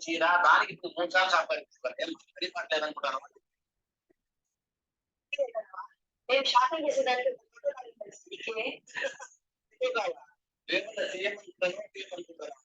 చీర దానికి ఇప్పుడు 3 సార్లు సంపాదించుకోవాలి. ఏం పని పట్టలేదు అనుకుంటాను. నేను షాపింగ్ చేసేదానికి అనుకుంటాను.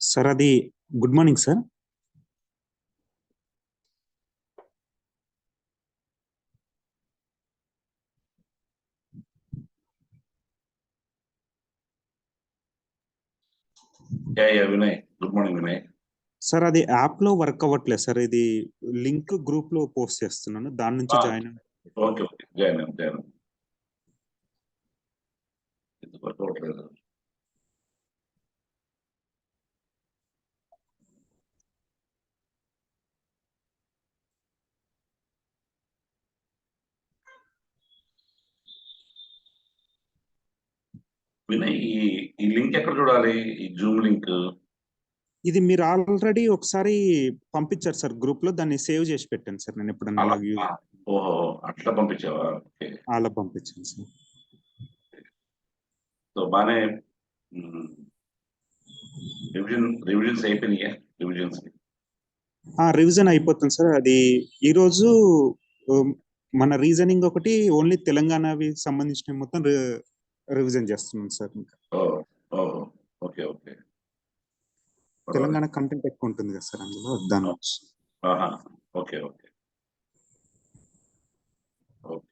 సార్ అది good morning sir. Vinay, good morning Vinay. Sir అది యాప్ లో వర్క్ అవ్వట్లేదు సార్. ఇది లింక్ గ్రూప్ లో పోస్ట్ చేస్తున్నాను, దాని నుంచి జాయిన్ ఓకే ఓకే జాయిన్ ఇది వర్క్ అవ్వట్లేదు. వినయ్, ఈ లింక్ ఎక్కడ చూడాలి? ఈ జూమ్ లింక్ ఇది మీరు ఆల్రెడీ ఒకసారి పంపించారు సార్ గ్రూప్ లో, దాన్ని సేవ్ చేసి పెట్టాను సార్. నేను ఎప్పుడన్నా ఓహో అట్లా పంపించావా? ఓకే, అలా పంపించాను సార్. సో బానే రివిజన్స్ అయిపోయినాయా? రివిజన్ అయిపోతుంది సార్. అది ఈరోజు మన రీజనింగ్ ఒకటి ఓన్లీ తెలంగాణవి సంబంధించిన మొత్తం రివిజన్ చేస్తున్నాం సార్. ఇంకా ఓకే ఓకే, తెలంగాణ కంటెంట్ ఎక్కువ ఉంటుంది కదా సార్ అందులో, దాని ఓకే ఓకే ఓకే.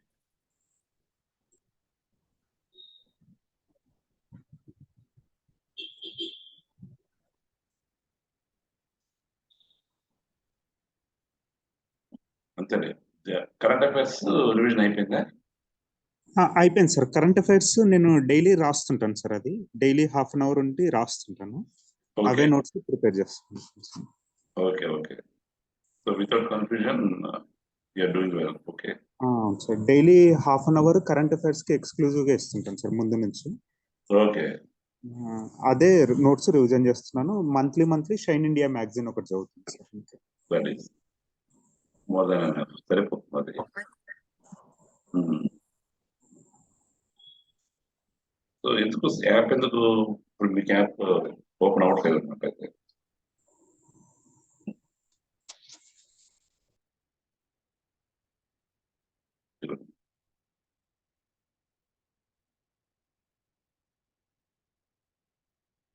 అంతేలే. కరెంట్ అఫైర్స్ రివిజన్ అయిపోయిందా? అయిపోయింది సార్. కరెంట్ అఫైర్స్ నేను డైలీ రాస్తుంటాను సార్. అది డైలీ హాఫ్ అన్ అవర్ ఉండి రాస్తుంటాను. అవే నోట్స్ ప్రిపేర్ చేస్తాను. Okay okay, so without confusion you are doing well. Okay sir, daily half an hour current affairs కి ఎక్స్క్లూజివ్ గా ఇస్తుంటాను సార్ ముందు నుంచి. ఓకే, అదే నోట్స్ రివిజన్ చేస్తున్నాను. మంత్లీ షైన్ ఇండియా మ్యాగజైన్ ఒకటి చదువుతుంది sir. That is more than enough, సరిపోతుంది. సో ఎందుకు యాప్ ఎందుకు ఇప్పుడు మీకు యాప్ ఓపెన్ అవ్వట్లేదు అన్నమాట? అయితే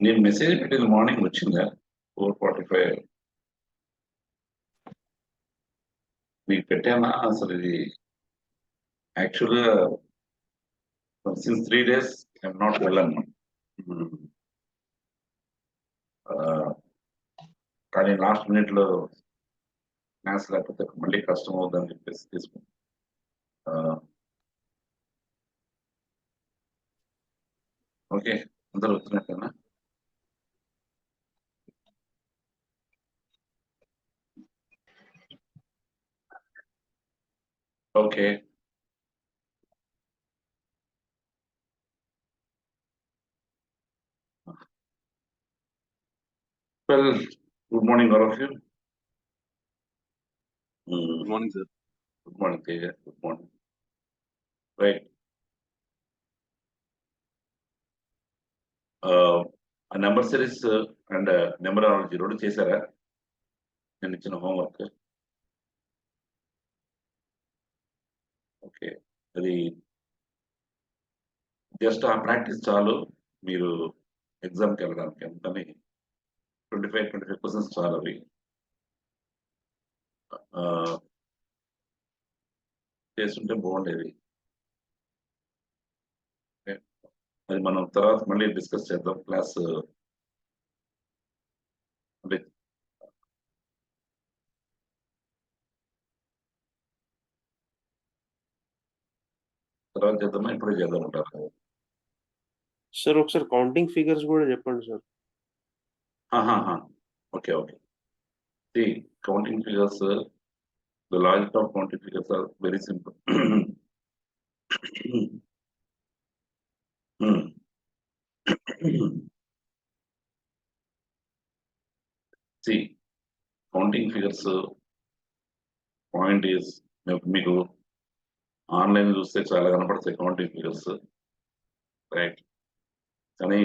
నేను మెసేజ్ పెట్టిన మార్నింగ్ వచ్చిందా? 4:45 మీకు పెట్టానా? అసలు ఇది యాక్చువల్గా since 3 days I'm not well అన్నా. కానీ లాస్ట్ మినిట్ లో మ్యాథ్స్ లేకపోతే మళ్ళీ కష్టం అవుతుందని చెప్పేసి తీసుకున్నాను. ఓకే, అందరూ వచ్చినట్టేనా? Okay, well, good morning all of you. Good morning, sir. Good morning, Teja. Good morning. Right. A number series and numerology రెండు చేశారా? నేను ఇచ్చిన హోంవర్క్. ఓకే, అది జస్ట్ ఆ ప్రాక్టీస్ చాలు మీరు ఎగ్జామ్కి వెళ్ళడానికి. అందుకని 25 క్వశ్చన్స్ చాలు అవి. చేస్తుంటే బాగుండేది. అది మనం తర్వాత మళ్ళీ డిస్కస్ చేద్దాం క్లాస్. అంటే తర్వాత చేద్దామా, ఇప్పుడే చేద్దాం అంటారు? సార్ ఒకసారి కౌంటింగ్ ఫిగర్స్ కూడా చెప్పండి sir. Okay okay. See counting figures, the logic of counting figures are very simple. See counting figures point is, మీకు ఆన్లైన్ చూస్తే చాలా కనపడతాయి కౌంటింగ్ ఫిగర్స్, రైట్? కానీ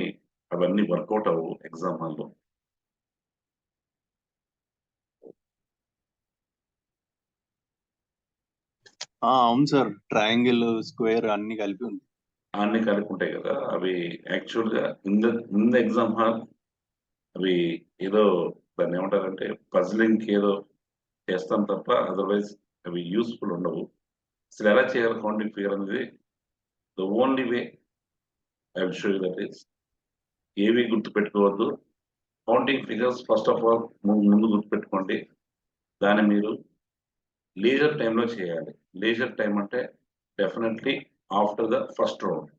అవన్నీ వర్కౌట్ అవ్వవు ఎగ్జామ్ హాల్లో. అవును సార్, ట్రయాంగిల్ స్క్వేర్ అన్ని కలిపి ఉంది. అన్ని కలిపి ఉంటాయి కదా అవి. యాక్చువల్గా ఇన్ ద ఎగ్జామ్ హాల్ అవి ఏదో దాన్ని ఏమంటారంటే పజిలింగ్కి ఏదో చేస్తాం తప్ప అదర్వైజ్ అవి యూస్ఫుల్ ఉండవు. అసలు ఎలా చేయాలి కౌంటింగ్ ఫిగర్ అనేది, the only way I will show you that is, ఏవి గుర్తుపెట్టుకోవద్దు. Counting figures first of all ముందు గుర్తుపెట్టుకోండి. దాన్ని మీరు లీజర్ టైంలో చేయాలి. లీజర్ టైం అంటే definitely after the first round.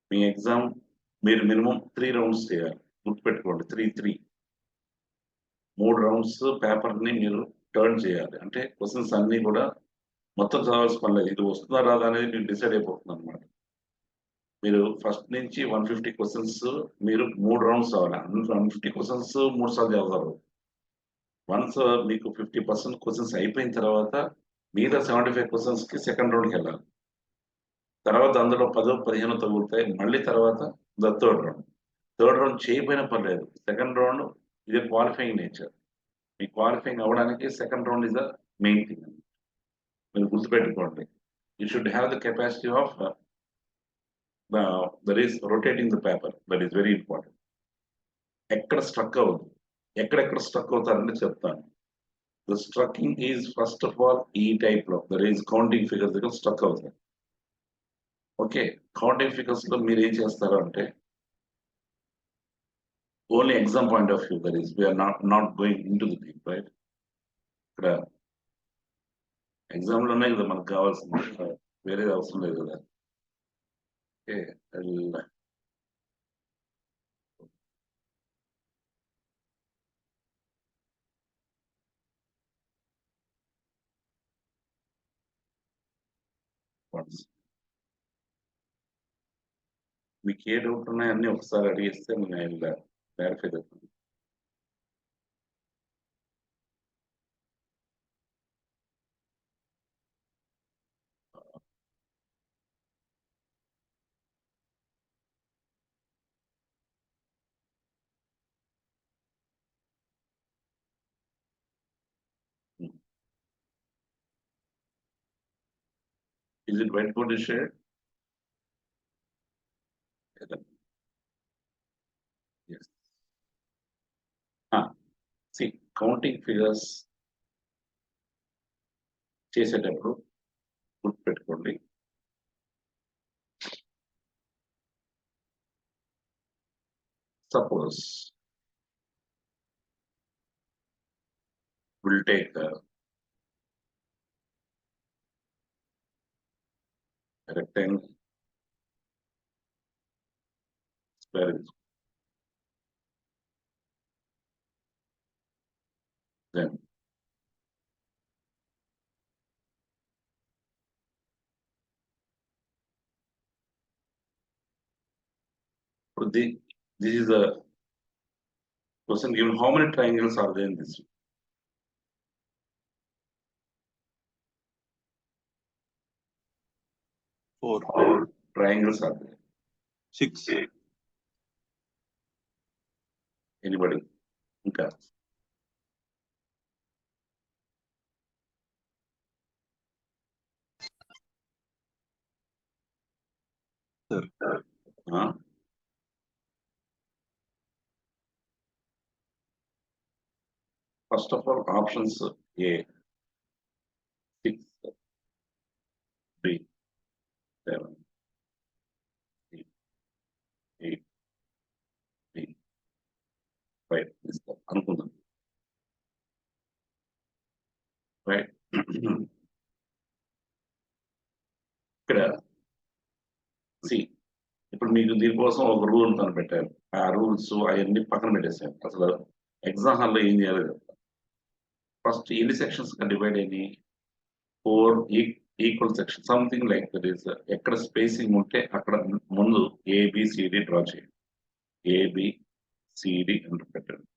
మీ ఎగ్జామ్ మీరు మినిమం 3 రౌండ్స్ చేయాలి. గుర్తుపెట్టుకోండి, 3 రౌండ్స్ పేపర్ని మీరు టర్న్ చేయాలి. అంటే క్వశ్చన్స్ అన్నీ కూడా మొత్తం చదవాల్సిన పని లేదు. ఇది వస్తుందా రాదా అనేది మీరు డిసైడ్ అయిపోతుంది అనమాట. మీరు ఫస్ట్ నుంచి 150 క్వశ్చన్స్ మీరు 3 రౌండ్స్ అవ్వాలి. 150 క్వశ్చన్స్ 3 సార్లు చదవరు. వన్స్ మీకు 50% క్వశ్చన్స్ అయిపోయిన తర్వాత మిగతా 75 క్వశ్చన్స్కి సెకండ్ రౌండ్కి వెళ్ళాలి. తర్వాత అందులో 10-15 తగులుతాయి. మళ్ళీ తర్వాత థర్డ్ రౌండ్ చేయకపోయినా పర్లేదు. సెకండ్ రౌండ్ ఇది క్వాలిఫైయింగ్ నేచర్. మీ క్వాలిఫైయింగ్ అవ్వడానికి second round is the main thing. మీరు గుర్తుపెట్టుకోండి, you should have the capacity of that is rotating the paper. That is very important. ఎక్కడ స్ట్రక్ అవ్వదు. ఎక్కడెక్కడ స్ట్రక్ అవుతారంటే చెప్తాను. The striking is first of all ఈ type లో, that is counting figures దగ్గర struck అవుతాయి. ఓకే, కౌంటింగ్ ఫిగర్స్ లో మీరు ఏం చేస్తారు అంటే only exam point of view, that is we are not going in to the thing, right? ఇక్కడ ఎగ్జామ్ లోనే కదా మనకు కావాల్సింది, వేరేది అవసరం లేదు కదా. ఓకే, మీకు ఏ డౌట్ ఉన్నాయో అన్ని ఒకసారి అడిగిస్తే నేను క్లారిఫై చేస్తాను. Is it whiteboard is shared? Yes. See, counting figures చేసేటప్పుడు గుర్తుపెట్టుకోండి, suppose we'll take a rectangle, square, then this is the question given. How many triangles are there in this? 4, Triangles are there. 6, Anybody? ఇంకా Sir. First of all options A 6 3 7 8 3 5 తీసుకో అనుకుందాం right ఇక్కడ C ఇప్పుడు మీకు దీనికోసం ఒక rule కనిపెట్టారు ఆ రూల్స్ అవన్నీ పక్కన పెట్టేసారు అసలు ఎగ్జామ్ హాల్లో ఏం చేయాలి ఫస్ట్ ఎన్ని సెక్షన్స్ డివైడ్ అయినాయి 4 equal section something like that is ఎక్కడ స్పేసింగ్ ఉంటే అక్కడ ముందు ఏబిసిడి డ్రా చేయండి ఏబిసిడి అని పెట్టండి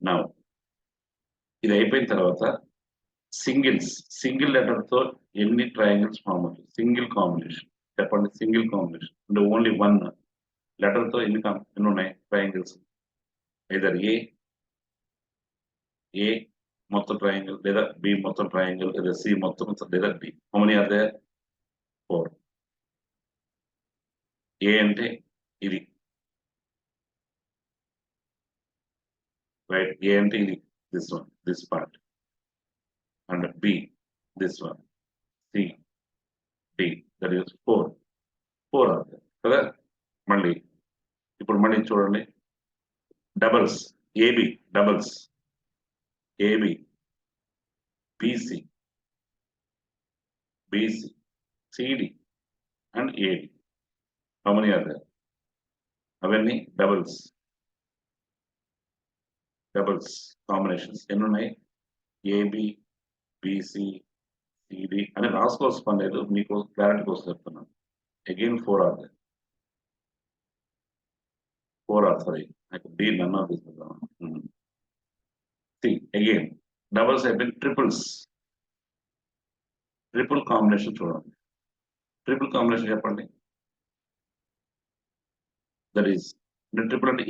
నా ఇది అయిపోయిన తర్వాత సింగిల్ లెటర్ తో ఎన్ని ట్రయాంగిల్స్ ఫామ్ అవుతాయి సింగిల్ కాంబినేషన్ చెప్పండి సింగిల్ కాంబినేషన్ అంటే ఓన్లీ 1 లెటర్ తో ఎన్ని ఉన్నాయి ట్రయాంగిల్స్ ఐదర్ ఏ మొత్తం ట్రయాంగిల్ లేదా బి మొత్తం ట్రయాంగిల్ లేదా సి మొత్తం లేదా D how many are there 4 A అంటే ఇది రైట్ ఏ అంటే ఇది this part and B this one C D that is 4 are there కదా మళ్ళీ ఇప్పుడు మళ్ళీ చూడండి doubles AB doubles AB BC BC CD and AD how many are there అవన్నీ డబల్స్ కాంబినేషన్స్ ఎన్ని ఉన్నాయి ఏబి బిసి సిడి అని రాసుకోవాల్సిన పని లేదు మీకు క్లారిటీ కోసం చెప్తున్నాను again 4 are there 4 are sorry the none of this see again doubles అయిపోయిన ట్రిపుల్ కాంబినేషన్ చూడండి ట్రిపుల్ కాంబినేషన్ చెప్పండి దట్ ఈస్ ట్రిపుల్ అంటే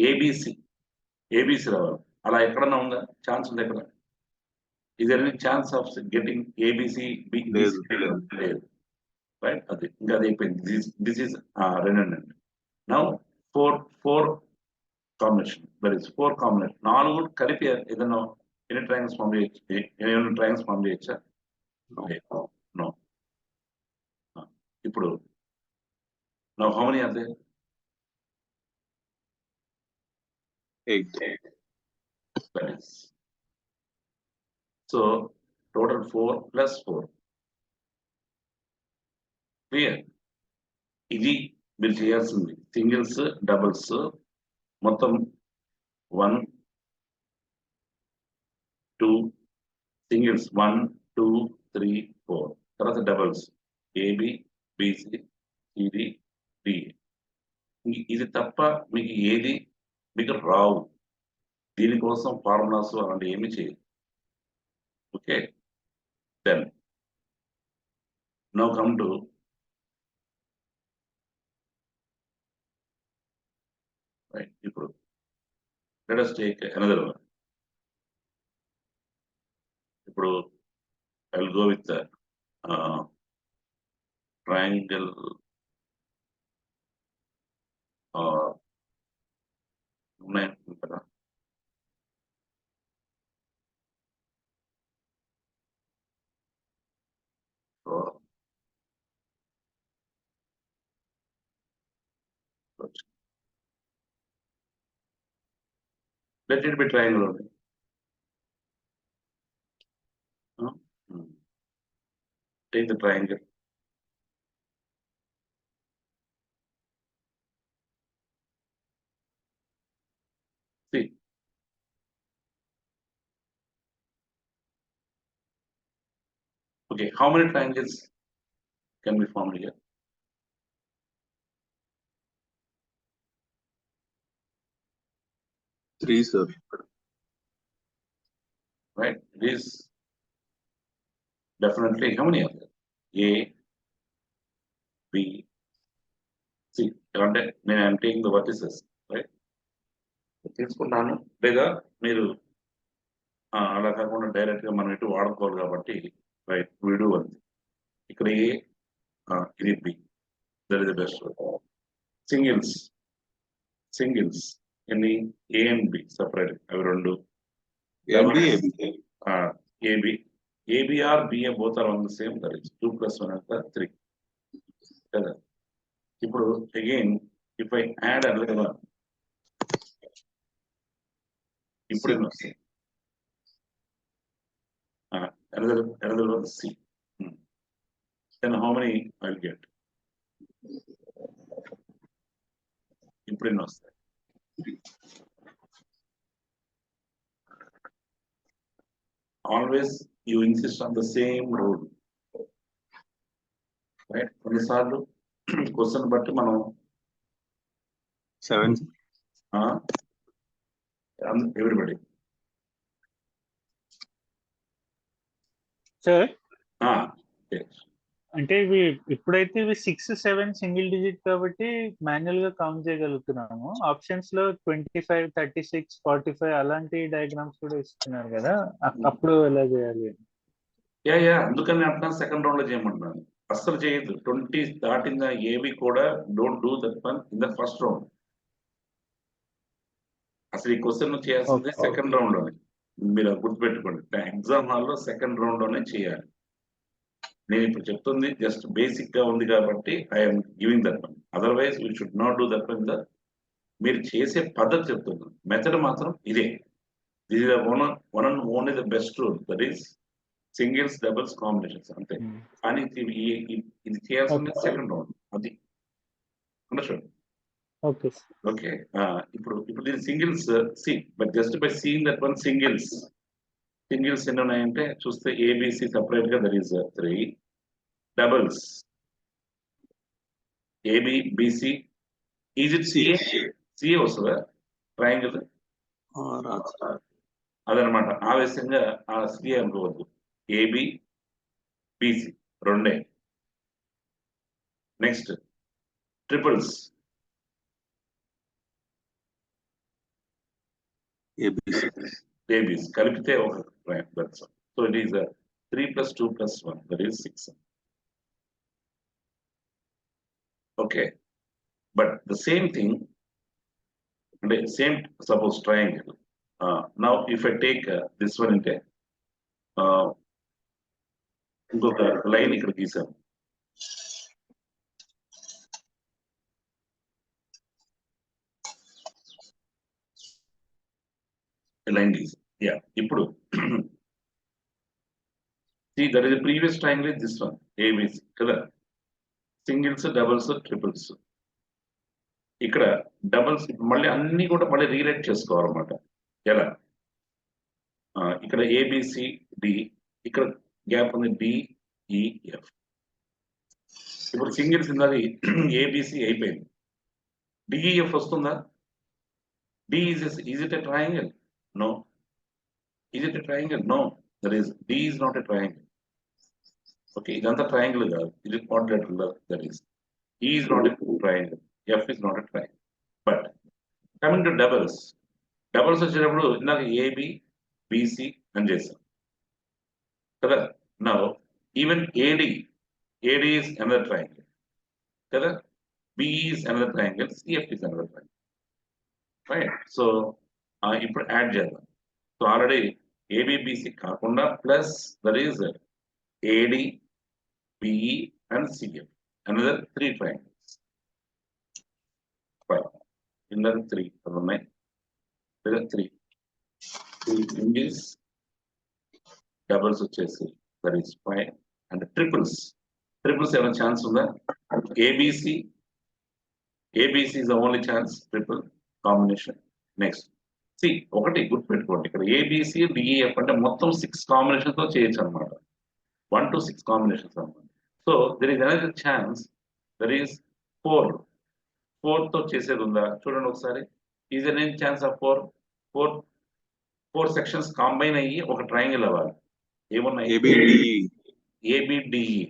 ఏబిసి రావాలి అలా ఎక్కడన్నా ఉందా ఛాన్స్ ఉంది ఎక్కడ ఇది any chance of getting ABC లేదు. లేదు రైట్ అది ఇంకా అది అయిపోయింది దిస్ ఈస్ రెండండి now four combination that is 4 combination 4 కలిపి ఏదైనా ఎన్ని ట్రయాంగిల్స్ ఫామ్ చేయొచ్చా నో ఇప్పుడు now how many are there 8. that is so total 4 plus 4 clear ఇది మీరు చేయాల్సింది సింగిల్స్ డబుల్స్ మొత్తం 1 2 సింగిల్స్ 1 2 3 4 తర్వాత doubles AB BC CD D ఇది తప్ప మీకు ఏది మీకు రావు దీనికోసం ఫార్ములాస్ అలాంటి ఏమి చేయదు okay then now come to right ఇప్పుడు let us take another one ఇప్పుడు I will go with triangle ఉన్నాయి కదా so let it be triangle only. Take the triangle. See. Okay, how many triangles can be formed here? Three, sir. Right, this definitely how many are there? A, B, C. I am taking the vertices, right? తీసుకున్నాను, లేదా మీరు అలా కాకుండా direct గా మనం ఇటు వాడుకోవాలి కాబట్టి రైట్ వీడు అంది. ఇక్కడ ఏ ఇది B, that is the best. Singles ఎన్ని, ఏ అండ్ బి సపరేట్, అవి రెండు. AB, AB, ABR, BA both are on the same, that is 2 plus 1 and 3. కదా. ఇప్పుడు again if I add another one, ఇప్పుడు ఎన్ని వస్తాయి? another one C. Then how many I'll get? ఇప్పుడు ఎన్ని వస్తాయి? Always you insist on the same rule, right? కొన్నిసార్లు question బట్టి మనం 7. ఎవ్రీబడి సార్ అంటే ఇవి ఇప్పుడైతే ఇవి 6, 7 సింగిల్ డిజిట్ కాబట్టి మాన్యువల్ గా కౌంట్ చేయగలుగుతున్నాము. ఆప్షన్స్ లో 25, 36, 45 అలాంటి డయాగ్రామ్స్ కూడా ఇస్తున్నారు కదా, అప్పుడు ఎలా చేయాలి? యా అందుకని అంటున్నా సెకండ్ రౌండ్ లో చేయమంటున్నాను. అస్సలు చేయొద్దు. 20 దాటిందా ఏవి కూడా don't do that one in the first round. అసలు ఈ క్వశ్చన్ చేయాల్సిందే సెకండ్ రౌండ్ లోనే. మీరు గుర్తుపెట్టుకోండి, ఎగ్జామ్ హాల్లో సెకండ్ రౌండ్ లోనే చేయాలి. నేను ఇప్పుడు చెప్తుంది జస్ట్ బేసిక్ గా ఉంది కాబట్టి I'm giving that one. Otherwise we should not do that one. మీరు చేసే పద్ధతి చెప్తున్నాను, మెథడ్ మాత్రం ఇదే. This is one and only the best rule, that is singles, doubles, combinations అంతే. కానీ ఇది చేయాల్సింది సెకండ్ రౌండ్, అది అండర్స్టాండ్? ఓకే. ఇప్పుడు దీని singles C, but just by seeing that one singles ఎన్ని ఉన్నాయంటే చూస్తే ఏబిసి సపరేట్ గా that is 3. Doubles AB BC, is it CA వస్తుందా ట్రయాంగిల్? అదనమాట. ఆవేశంగా ఆ సిఏ అనుకోవద్దు, ఏబి బిసి రెండే. నెక్స్ట్ ట్రిపుల్స్, ఏబిసి కలిపితే ఒక triangle. So it is 3 plus 2 plus 1, that is 6. Okay, but the same thing, and same suppose triangle. Now if I take this one into ఇంకొక line ఇక్కడ గీసాను. Line గీసాను. Yeah, ఇప్పుడు see that is the previous triangle is this one ABC కదా. Singles, doubles, triples. ఇక్కడ doubles మళ్ళీ అన్ని కూడా మళ్ళీ రీరైట్ చేసుకోవాలన్నమాట. ఎలా? ఇక్కడ ఏబిసి డి, ఇక్కడ గ్యాప్ ఉంది డిఈఎఫ్. ఇప్పుడు సింగిల్స్ ఉన్నది ఏబిసి అయిపోయింది, డిఈఎఫ్ వస్తుందా? D is it a triangle? No. Is it a triangle? No. That is D is not a triangle. Okay, ఇదంతా ట్రయాంగిల్ కాదు, ఇది quadrilateral. That is E is not a triangle, F is not a triangle. But coming to doubles వచ్చేటప్పుడు ఇందాక AB BC అని చేసాం కదా. Now even AD is another triangle కదా. B is another triangle, CF is another triangle, right? So ఇప్పుడు add చేద్దాం. So already ABBC కాకుండా plus that is AD, BE and CF, another 3 triangles. 5 another 3 ఉన్నాయి, లేదా 3 singles, doubles వచ్చేసి that is 5 and triples ఏమైనా chance ఉందా? ABC is the only chance, triple combination. Next C, ఒకటి గుర్తుపెట్టుకోండి, ఇక్కడ ఏబిసి డిఈఎఫ్ అంటే మొత్తం 6 కాంబినేషన్స్ తో చేయొచ్చు అనమాట. 1 to 6 కాంబినేషన్స్ అనమాట. So there is another chance, that is 4 తో చేసేది ఉందా చూడండి ఒకసారి. Is an an chance of 4 sections combine అయ్యి ఒక ట్రయాంగిల్ అవ్వాలి. ఏమున్నాయి? ABDE.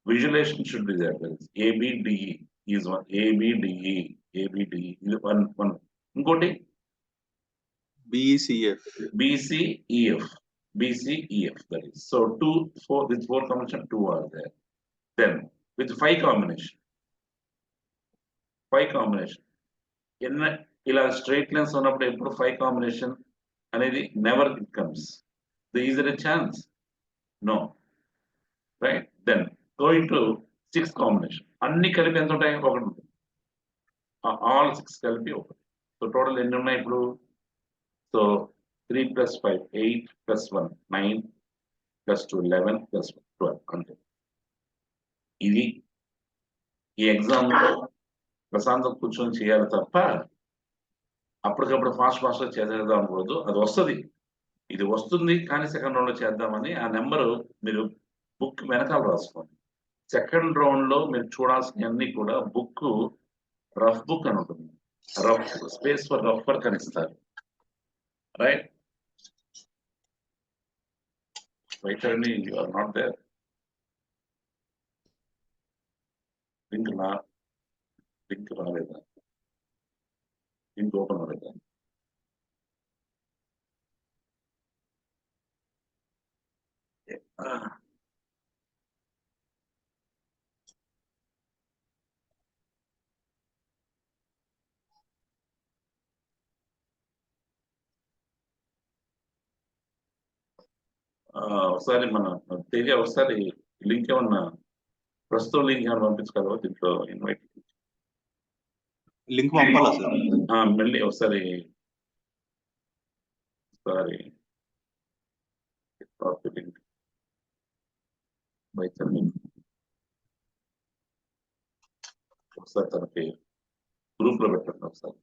Visualisation should be there. ABDE is 1, ABDE ఇది 1. ఇంకోటి BECF. BCEF. BCEF, that is. So 2, 4, with 4 combination, 2 are there. Then with 5 combination. 5 combination. ఇలా స్ట్రైట్ లైన్స్ ఉన్నప్పుడు ఎప్పుడు 5 combination అనేది never it comes. Is a chance? No. Right? Then going to 6 combination. అన్ని కలిపి ఎంత ఉంటాయి? ఒకటి ఉంటుంది. ఆల్ 6 కలిపి ఒకటి. సో టోటల్ ఎన్ని ఉన్నాయి ఇప్పుడు? సో 3 + 5 8 + 1 9 + 2 11 + 12 అంతే. ఇది ఈ ఎగ్జామ్ లో ప్రశాంతం కూర్చొని చేయాలి తప్ప అప్పటికప్పుడు ఫాస్ట్ గా చేసేద్దాం అనుకోవద్దు. అది వస్తుంది, ఇది వస్తుంది కానీ సెకండ్ రౌండ్ లో చేద్దామని ఆ నెంబరు మీరు బుక్ వెనకాల రాసుకోండి. సెకండ్ రౌండ్ లో మీరు చూడాల్సినవన్నీ కూడా బుక్ రఫ్ బుక్ అని ఉంటుంది. Rough space for rough work అని ఇస్తారు. Right? Vaitarani, you are not there. Link రాలేదా? లింక్ ఓపెన్ అవ్వలేదా? ఒకసారి మన తేజ ఒకసారి లింక్ ఏమన్నా ప్రస్తుతం లింక్ ఏమన్నా పంపించగలవా దీంట్లో ఇన్వైట్? Link పంపాలా sir? మళ్ళీ ఒకసారి లింక్ ఒకసారి తనకి గ్రూప్ లో పెట్టండి ఒకసారి.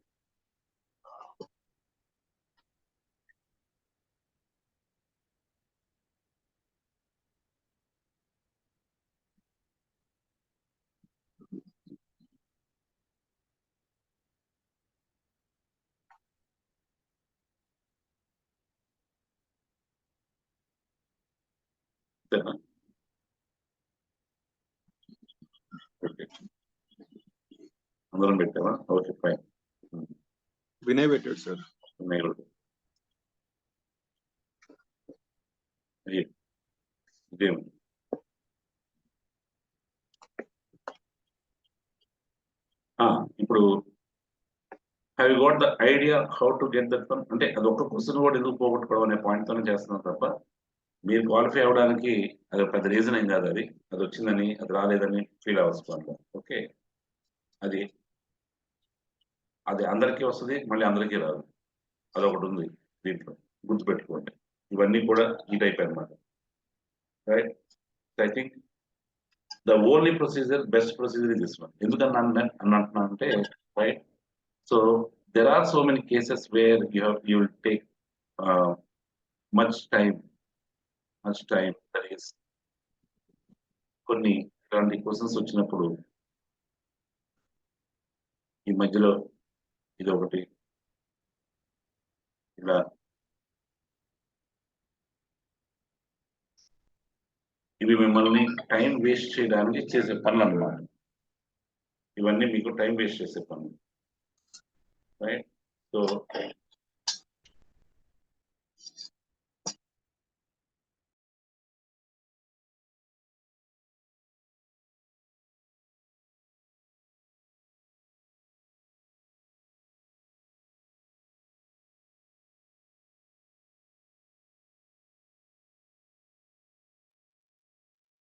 అందరం పెట్టావా? Okay, fine. వినయ్ పెట్టాడు సార్. ఇదేమి ఇప్పుడు have you got the idea how to get that one? అంటే అది ఒక్క క్వశ్చన్ కూడా ఎందుకు పోగొట్టుకోవడం అనే పాయింట్ తోనే చేస్తున్నాం తప్ప మీరు క్వాలిఫై అవ్వడానికి అది పెద్ద రీజన్ ఏం కాదు. అది వచ్చిందని అది రాలేదని ఫీల్ అవ్వచ్చు. ఓకే, అది అందరికీ వస్తుంది, మళ్ళీ అందరికీ రాదు. అదొకటి ఉంది దీంట్లో, గుర్తుపెట్టుకోండి. ఇవన్నీ కూడా ఈ టైప్ అన్నమాట. Right? I think the only procedure, best procedure is this one. ఎందుకంటే right, so there are so many cases where you will take much time, that is కొన్ని ఇలాంటి క్వశ్చన్స్ వచ్చినప్పుడు ఈ మధ్యలో ఇది ఒకటి ఇలా ఇవి మిమ్మల్ని టైం వేస్ట్ చేయడానికి చేసే పనులు అన్నమాట. ఇవన్నీ మీకు టైం వేస్ట్ చేసే పనులు. రైట్? సో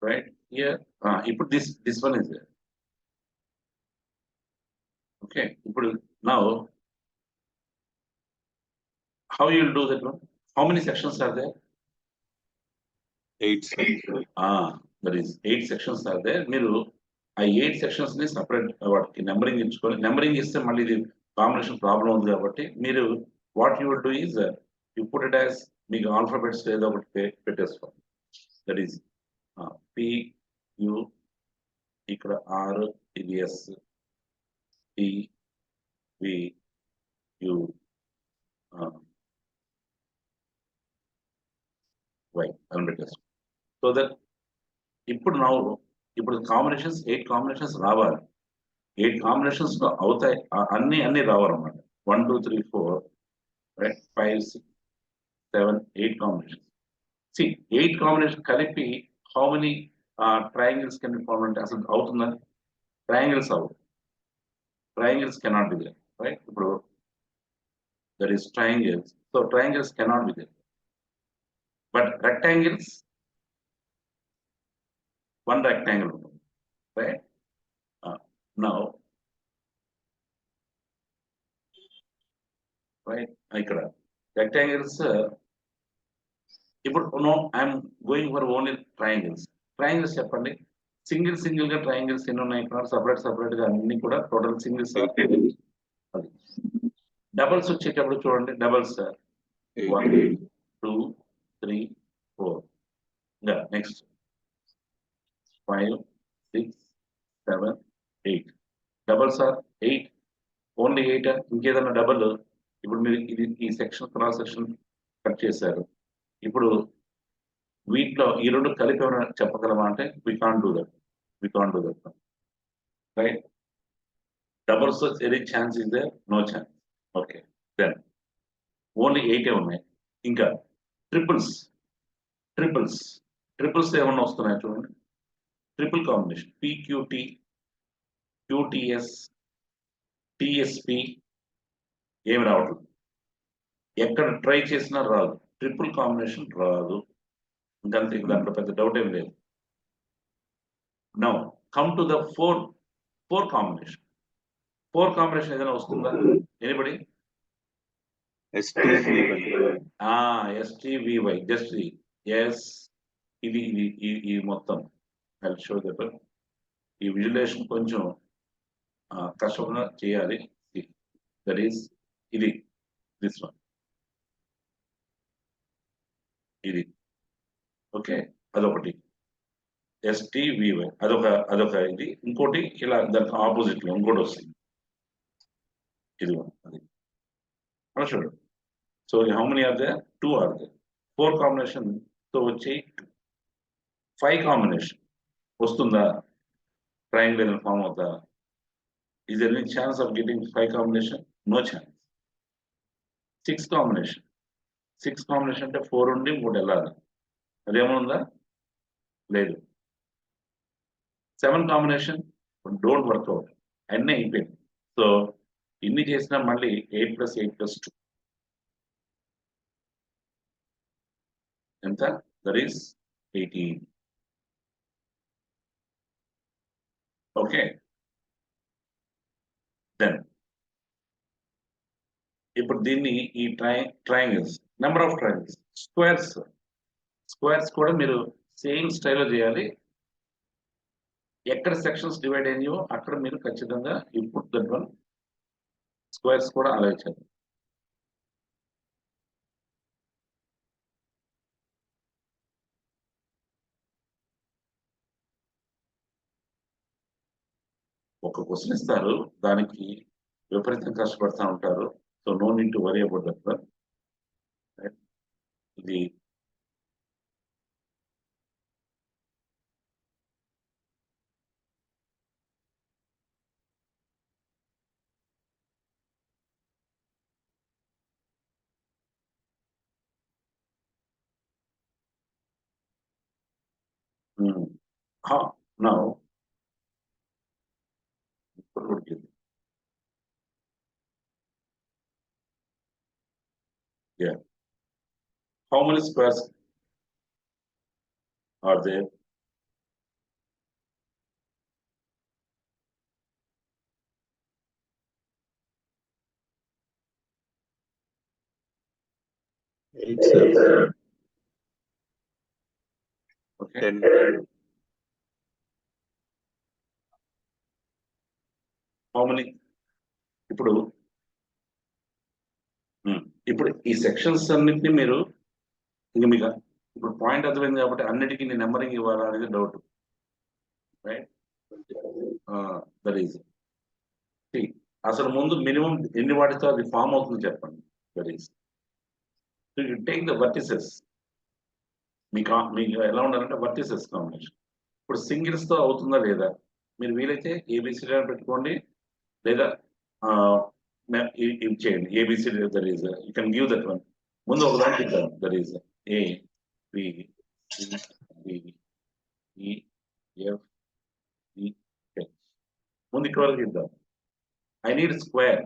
right here, ఇప్పుడు this one is there. Okay, ఇప్పుడు now how you will do that one? How many sections are there? 8 sir. That is 8 sections are there. మీరు ఆ 8 sections ని separate వాటికి numbering ఇచ్చుకొని, numbering ఇస్తే మళ్ళీ ఇది కాంబినేషన్ ప్రాబ్లం ఉంది కాబట్టి మీరు what you will do is you put it as మీకు ఆల్ఫాబెట్స్ ఏదో ఒకటి పెట్టేసుకోండి. దట్ ఈస్ P U, ఇక్కడ R, ఇది S, T V U Y అని పెట్టేసుకోండి. సో దట్ ఇప్పుడు కాంబినేషన్స్ 8 కాంబినేషన్స్ రావాలి. 8 కాంబినేషన్స్ అవుతాయి, అన్ని రావాలన్నమాట. 1 2 3 4 right? 5, 6, 7, 8 combinations. See, 8 combination కలిపి how many triangles can be formed అంటే అసలు అవుతుందా? Triangles out. Triangles cannot be there, right? ఇప్పుడు there is triangles, so triangles cannot be there. But rectangles, one rectangle ఉంటుంది, right? Now, right, ఇక్కడ rectangles ఇప్పుడు no I'm going for only triangles. Triangles చెప్పండి, single గా triangles ఎన్ని ఉన్నాయి ఇక్కడ? Separate గా అన్ని కూడా టోటల్ సింగిల్స్. అది డబల్స్ వచ్చేటప్పుడు చూడండి, డబల్స్ 1, 2, 3, 4. ఇంకా నెక్స్ట్ 5, 6, 7, 8. Doubles are 8, only 8. ఇంకేదన్నా డబల్ ఇప్పుడు మీరు ఇది ఈ సెక్షన్ క్రాస్ సెక్షన్ కట్ చేశారు. ఇప్పుడు వీటిలో ఈ రెండు కలిపి ఏమైనా చెప్పగలమా అంటే we can't do that, right? Doubles any chance is there? No chance. Okay, then only 8 ఉన్నాయి. ఇంకా ట్రిపుల్స్ ఏమన్నా వస్తున్నాయి చూడండి. Triple combination PQT, QTS, TSP ఏమి రావట్లేదు. ఎక్కడ ట్రై చేసినా రాదు, ట్రిపుల్ కాంబినేషన్ రాదు. ఇంకంతే, దాంట్లో పెద్ద డౌట్ ఏం లేదు. Now come to the four combination. 4 combination ఏదైనా వస్తుందా? ఎనీబడి? STVY, just yes. ఇది మొత్తం ఐ షో దట్. ఈ విజువలైజేషన్ కొంచెం కష్టంగా చేయాలి. దట్ ఈస్ ఇది, దిస్ వన్, ఇది. ఓకే, అదొకటి STVY, అదొక ఇది. ఇంకోటి ఇలా దానికి ఆపోజిట్ లో ఇంకోటి వస్తుంది, ఇది అది అలా చూడండి. So how many are there? 2 are there. 4 combination తో వచ్చి 5 కాంబినేషన్ వస్తుందా? ట్రయాంగిల్ ఫామ్ అవుతా? Is any chance of getting 5 combination? No chance. 6 combination అంటే 4 ఉండి 3 వెళ్ళాలి, అదేమనుందా? లేదు. 7 కాంబినేషన్ డోంట్ వర్క్అవుట్, అన్నీ అయిపోయింది. సో ఇన్ని చేసినా మళ్ళీ 8 + 8 + 2 ఎంత? That is 18. ఓకే, దెన్ ఇప్పుడు దీన్ని ఈ triangles, number of triangles, squares కూడా మీరు సేమ్ స్టైల్లో చేయాలి. ఎక్కడ సెక్షన్స్ డివైడ్ అయినాయో అక్కడ మీరు ఖచ్చితంగా ఇన్పుట్ దట్ వన్ స్క్వేర్స్ కూడా అలా చేయాలి. ఒక క్వశ్చన్ ఇస్తారు, దానికి విపరీతం కష్టపడతా ఉంటారు. So no need to worry about that one. ఇది now yeah, how many squares are there? Eight, sir. Okay. 10. How many? ఇప్పుడు ఈ సెక్షన్స్ అన్నిటిని మీరు ఇంక మీకు ఇప్పుడు పాయింట్ అర్థమైంది కాబట్టి అన్నిటికీ నేను నెంబరింగ్ ఇవ్వాలా అనేది డౌట్, రైట్? దట్ ఈజ్ అసలు ముందు మినిమం ఎన్ని వాటితో అది ఫామ్ అవుతుంది చెప్పండి. That is you take the vertices. మీకు ఎలా ఉండాలంటే వర్టిసెస్ కాంబినేషన్. ఇప్పుడు సింగిల్స్ తో అవుతుందా లేదా? మీరు వీలైతే ABCD పెట్టుకోండి, లేదా ఇది చేయండి ABCD there is you can give that one ముందు ఒక దాంట్లో ఇద్దాం there is A B C D E F ఈ హెచ్ ముందు ఇక్కడ వరకు ఇద్దాం I need square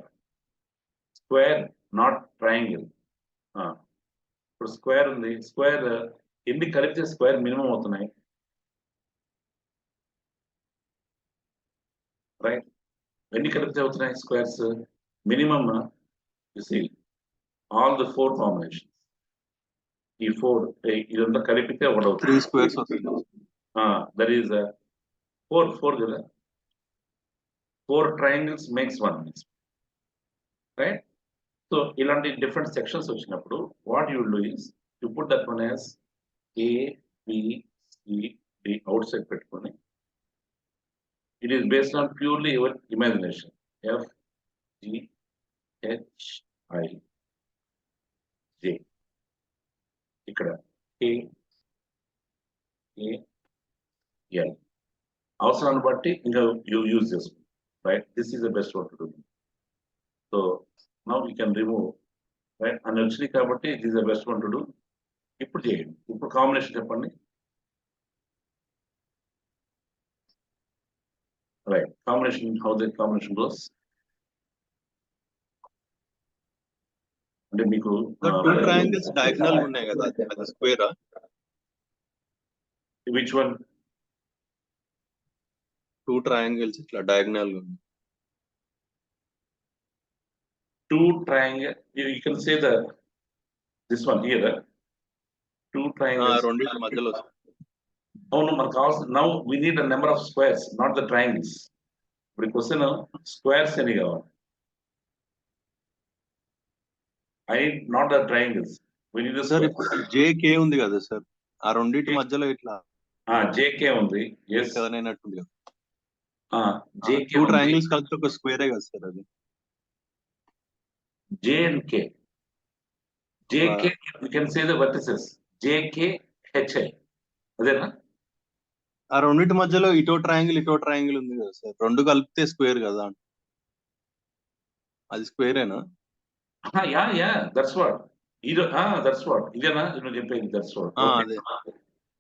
not triangle ఇప్పుడు స్క్వేర్ ఉంది స్క్వేర్ ఎన్ని కలిపితే స్క్వేర్ మినిమం అవుతున్నాయి రైట్ ఎన్ని కలిపితే అవుతున్నాయి squares minimum you see all the 4 combinations ఈ 4 ఇదంతా కలిపితే ఒకటి అవుతుంది 3 squares వస్తుంది. దట్ ఈస్ 4 కదా 4 triangles makes 1 రైట్ సో ఇలాంటి డిఫరెంట్ సెక్షన్స్ వచ్చినప్పుడు what you do is you put that one as A B C D outside పెట్టుకొని it is based on purely your imagination F G H I J ఇక్కడ A L అవసరాన్ని బట్టి ఇంకా use చేసుకో right this is the best one to do so now we can remove right అని వచ్చినాయి కాబట్టి it is the best one to do ఇప్పుడు చేయండి ఇప్పుడు కాంబినేషన్ చెప్పండి right combination how the combination goes అంటే మీకు 2 triangles diagonal ఉన్నాయి కదా అది స్క్వేర్ విచ్ వన్ 2 triangles ఇట్లా diagonal ఉంది. two triangle you can say the this one here two triangles రెండిటి మధ్యలో అవును మనకు కావాల్సిన now we need a number of squares not the triangles ఇప్పుడు క్వశ్చన్ స్క్వేర్స్ ఎన్ని కావాలి I need not the triangles we need the sir squares. JK ఉంది కదా సార్ ఆ రెండిటి మధ్యలో ఇట్లా JK ఉంది yes కదనైనట్టుంది కదా JK 2 triangles కలిసి ఒక స్క్వేరే కదా సార్ అది J and K JK you can say the vertices JK HI అదేనా ఆ రెండిటి మధ్యలో ఇటో ట్రయాంగిల్ ఉంది కదా సార్ రెండు కలిపితే స్క్వేర్ కదా అది స్క్వేరేనా యా దట్స్ వాట్ ఇది దట్స్ వాట్ ఇదేనా నువ్వు చెప్పేది దట్స్ వాట్ అదే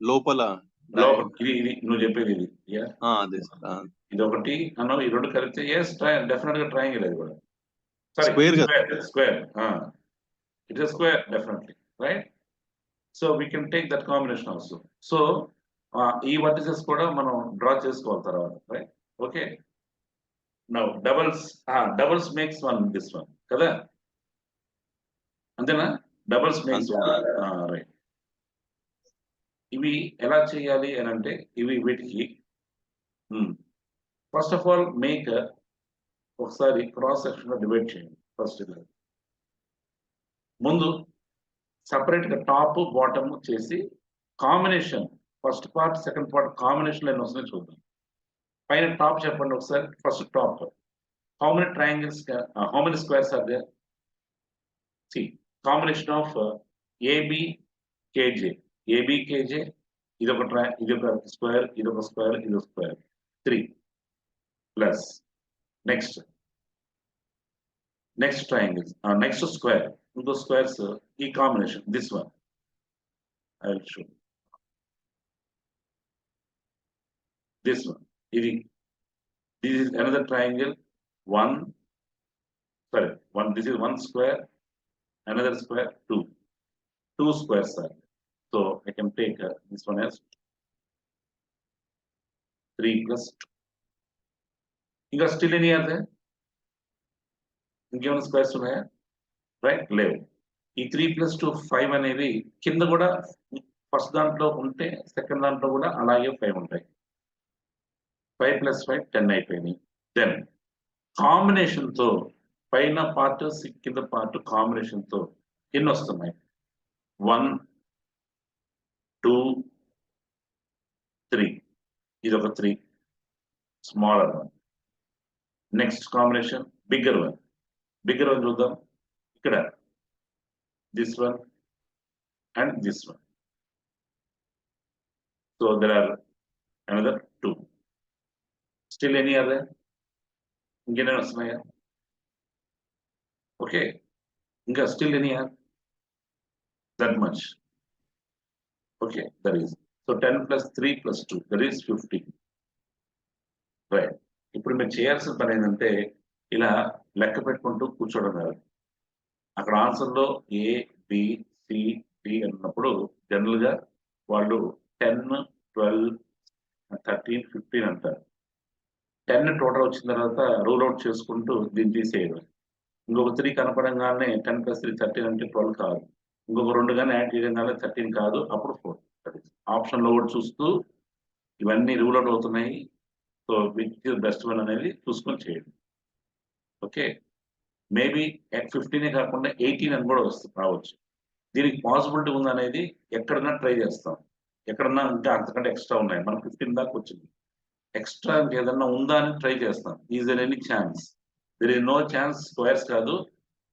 లోపల ఇది నువ్వు చెప్పేది ఇది యా అదే సార్ ఇది ఒకటి అన్నావు ఈ రెండు కలిపితే ఎస్ డెఫినెట్ గా ట్రయాంగిల్ అది కూడా Square square it is square definitely right so we can take that combination also so ఈ వర్టిసెస్ కూడా మనం డ్రా చేసుకోవాలి తర్వాత right okay now doubles makes one this one కదా అంతేనా డబల్స్ మేక్స్ రైట్ ఇవి ఎలా చేయాలి అని అంటే ఇవి వీటికి ఫస్ట్ ఆఫ్ ఆల్ మేక్ ఒకసారి క్రాస్ సెక్షన్ గా డివైడ్ చేయండి ఫస్ట్ ముందు సపరేట్ గా టాప్ బాటమ్ చేసి combination first part second part combination line వస్తుంది చూద్దాం పైన టాప్ చెప్పండి ఒకసారి first top how many triangles how many squares are there see combination of ABKJ ఇది ఒక స్క్వేర్ ఇది ఒక స్క్వేర్ ఇది ఒక square 3 plus next triangles next square ఇంకో స్క్వేర్స్ ఈ combination this one I will show this one ఇది this is another triangle this is 1 square another square 2 squares are so I can take this one as 3 plus 2 ఇంకా still any or there ఇంకేమైనా squares ఉన్నాయా right లేవు ఈ 3 plus 2 5 అనేవి కింద కూడా first దాంట్లో ఉంటే సెకండ్ దాంట్లో కూడా అలాగే 5 ఉంటాయి 5 plus 5 10 అయిపోయినాయి దెన్ కాంబినేషన్ తో పైన పార్ట్ కింద పార్ట్ కాంబినేషన్ తో ఎన్ని వస్తున్నాయి 1 2 3 ఇది ఒక 3 smaller one next combination bigger one చూద్దాం ఇక్కడ this one and this one so there are another 2 still any other ఇంకేమైనా వస్తున్నాయా ఓకే, ఇంకా still any that much. Okay, that is so 10 + 3 + 2 that is 50. Right. ఇప్పుడు మీరు చేయాల్సిన పని ఏంటంటే ఇలా లెక్క పెట్టుకుంటూ కూర్చోవడం కాదు. అక్కడ ఆన్సర్లో ఏ, బి, సి, డి అన్నప్పుడు జనరల్ గా వాళ్ళు 10, 12, 13, 15 అంటారు. 10 టోటల్ వచ్చిన తర్వాత రూల్ అవుట్ చేసుకుంటూ దీన్ని తీసేయడం. ఇంకొక 3 కనపడంగానే 10 + 3 13 అంటే 12 కాదు. ఇంకొక 2 కానీ యాడ్ చేయడంగానే 13 కాదు, అప్పుడు 4. ఆప్షన్ లో కూడా చూస్తూ ఇవన్నీ రూల్ అవుట్ అవుతున్నాయి. So which is best one అనేది చూసుకొని చేయండి. ఓకే, మేబీ 15 కాకుండా 18 అని కూడా రావచ్చు. దీనికి పాసిబిలిటీ ఉందనేది ఎక్కడన్నా ట్రై చేస్తాం. ఎక్కడన్నా ఇంకా అంతకంటే ఎక్స్ట్రా ఉన్నాయి, మనం 15 దాకా వచ్చింది. ఎక్స్ట్రా ఏదన్నా ఉందా అని ట్రై చేస్తాం. Is there any chance? There is no chance. Squares కాదు,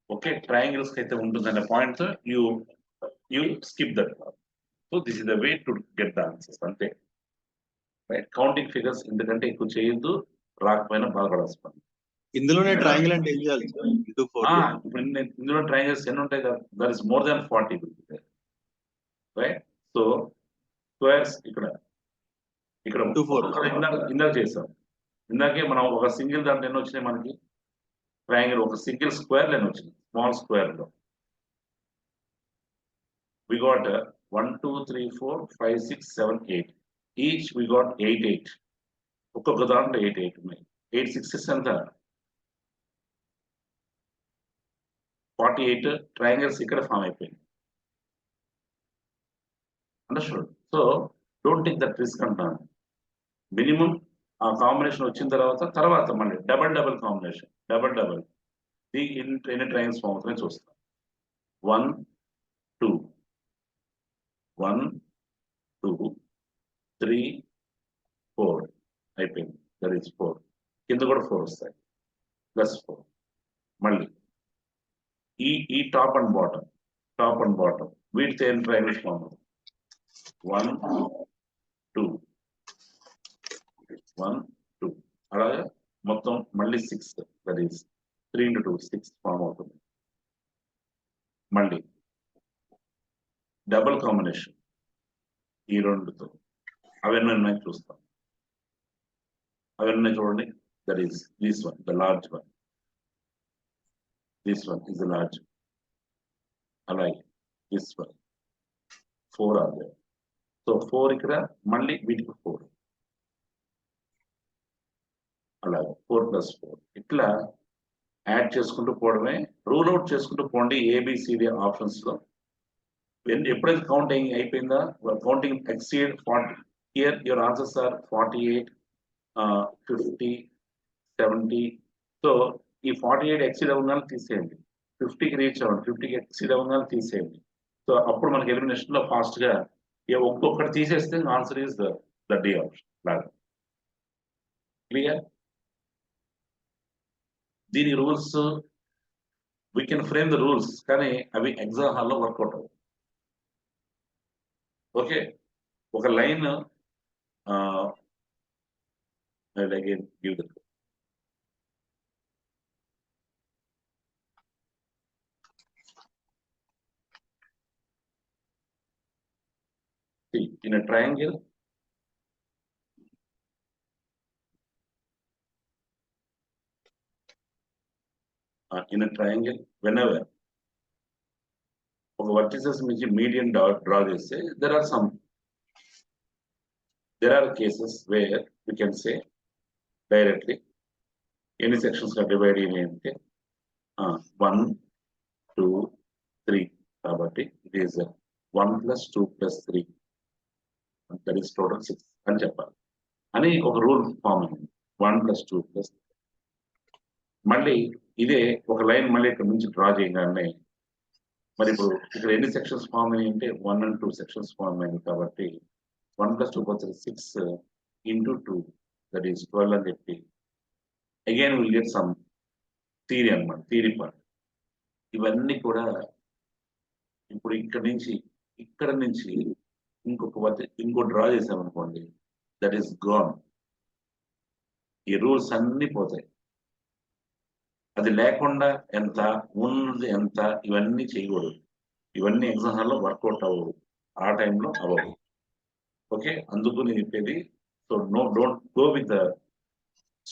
ఓకే, ట్రయాంగిల్స్ అయితే ఉంటుందనే point you skip that. So this is the way to get the answers. అంతే. రైట్. కౌంటింగ్ ఫిగర్స్ ఎందుకంటే ఎక్కువ చేయొద్దు, రాకపోయినా బాధపడాల్సి పని. ఇందులోనే ట్రయాంగిల్ అంటే ఏం చేయాలి సార్? ఇంటూ 4. ఇప్పుడు ఇందులో ట్రయాంగిల్స్ ఎన్ని ఉంటాయి కదా, there is more than 40. Right. So squares ఇక్కడ 2, 4. ఇందాక చేసాం. ఇందాకే మనం ఒక సింగిల్ దాంట్లో ఎన్ని వచ్చినాయి మనకి? ట్రయాంగిల్ ఒక సింగిల్ స్క్వేర్ ఎన్ని వచ్చినాయి? స్మాల్ స్క్వేర్ లో we got 1, 2, 3, 4, 5, 6, 7, 8. Each we got 8, 8. ఒక్కొక్క దాంట్లో 8, 8 ఉన్నాయి. 8 6s ఎంత? 48 ట్రయాంగిల్స్ ఇక్కడ ఫామ్ అయిపోయింది. Understood? So don't take that risk అంటాను. మినిమం ఆ కాంబినేషన్ వచ్చిన తర్వాత మళ్ళీ డబల్ కాంబినేషన్, డబల్ ఎన్ని ట్రయాంగిల్స్ ఫామ్ అవుతున్నాయి చూస్తాం. 1, 2, 1, 2, 3, 4 అయిపోయింది. That is 4. కింద కూడా 4 వస్తాయి, +4. మళ్ళీ ఈ టాప్ అండ్ బాటమ్ వీటితో ఏం ట్రయాంగిల్స్ ఫామ్ అవుతుంది? 1, 2, 1, 2 అలాగా మొత్తం మళ్ళీ 6. దట్ ఈస్ 3 × 2 6 ఫామ్ అవుతుంది. మళ్ళీ డబుల్ కాంబినేషన్ ఈ రెండుతో అవన్నీ ఉన్నాయి చూస్తాం. అవన్నీ చూడండి. That is this one, the large one. This one is the large. అలాగే this one 4 are there. So 4 ఇక్కడ, మళ్ళీ వీటికి 4. అలాగే 4 + 4 ఇట్లా యాడ్ చేసుకుంటూ పోవడమే. రూల్ అవుట్ చేసుకుంటూ పోండి ఏబిసిడి ఆప్షన్స్ లో. ఎప్పుడైతే కౌంటింగ్ అయిపోయిందా, counting exceed 40, here your answers are 48, 50, 70. So ఈ 48 ఎక్సీడ్ అవ్వగానే తీసేయండి. 50కి రీచ్ అవ్వండి, 50కి ఎక్సీడ్ అవ్వగానే తీసేయండి. సో అప్పుడు మనకి ఎలిమినేషన్ లో ఫాస్ట్ గా ఒక్కొక్కటి తీసేస్తే answer is the D option లాగా. క్లియర్? దీని rules we can frame the rules, కానీ అవి ఎగ్జామ్ హాల్లో వర్కౌట్ అవ్వవు. ఓకే, ఒక line again give the in a triangle whenever ఒక vertices నుంచి median draw చేస్తే there are cases where we can say directly ఎన్ని sections గా డివైడ్ అయినాయి అంటే 1, 2, 3 కాబట్టి it is 1 + 2 + 3 that is total 6 అని చెప్పాలి అని ఒక రూల్ ఫామ్ అయింది. 1 + 2 + 3. మళ్ళీ ఇదే ఒక లైన్ మళ్ళీ ఇక్కడ నుంచి డ్రా చేయగానే మరి ఇప్పుడు ఇక్కడ ఎన్ని సెక్షన్స్ ఫామ్ అయ్యి అంటే 1 and 2 సెక్షన్స్ ఫామ్ అయింది కాబట్టి 1 + 2 + 3 6 × 2 దట్ ఈస్ 12 అని చెప్పి again will get some theory అన్నమాట, థియరీ పార్ట్. ఇవన్నీ కూడా ఇప్పుడు ఇక్కడ నుంచి ఇంకో డ్రా చేసామనుకోండి, దట్ ఈస్ గాన్. ఈ రూల్స్ అన్ని పోతాయి. అది లేకుండా ఎంత, ఉన్నది ఎంత, ఇవన్నీ చేయకూడదు. ఇవన్నీ ఎగ్జామ్ హాల్లో వర్కౌట్ అవ్వవు, ఆ టైంలో అవ్వవు. ఓకే, అందుకు నేను చెప్పేది, so don't go with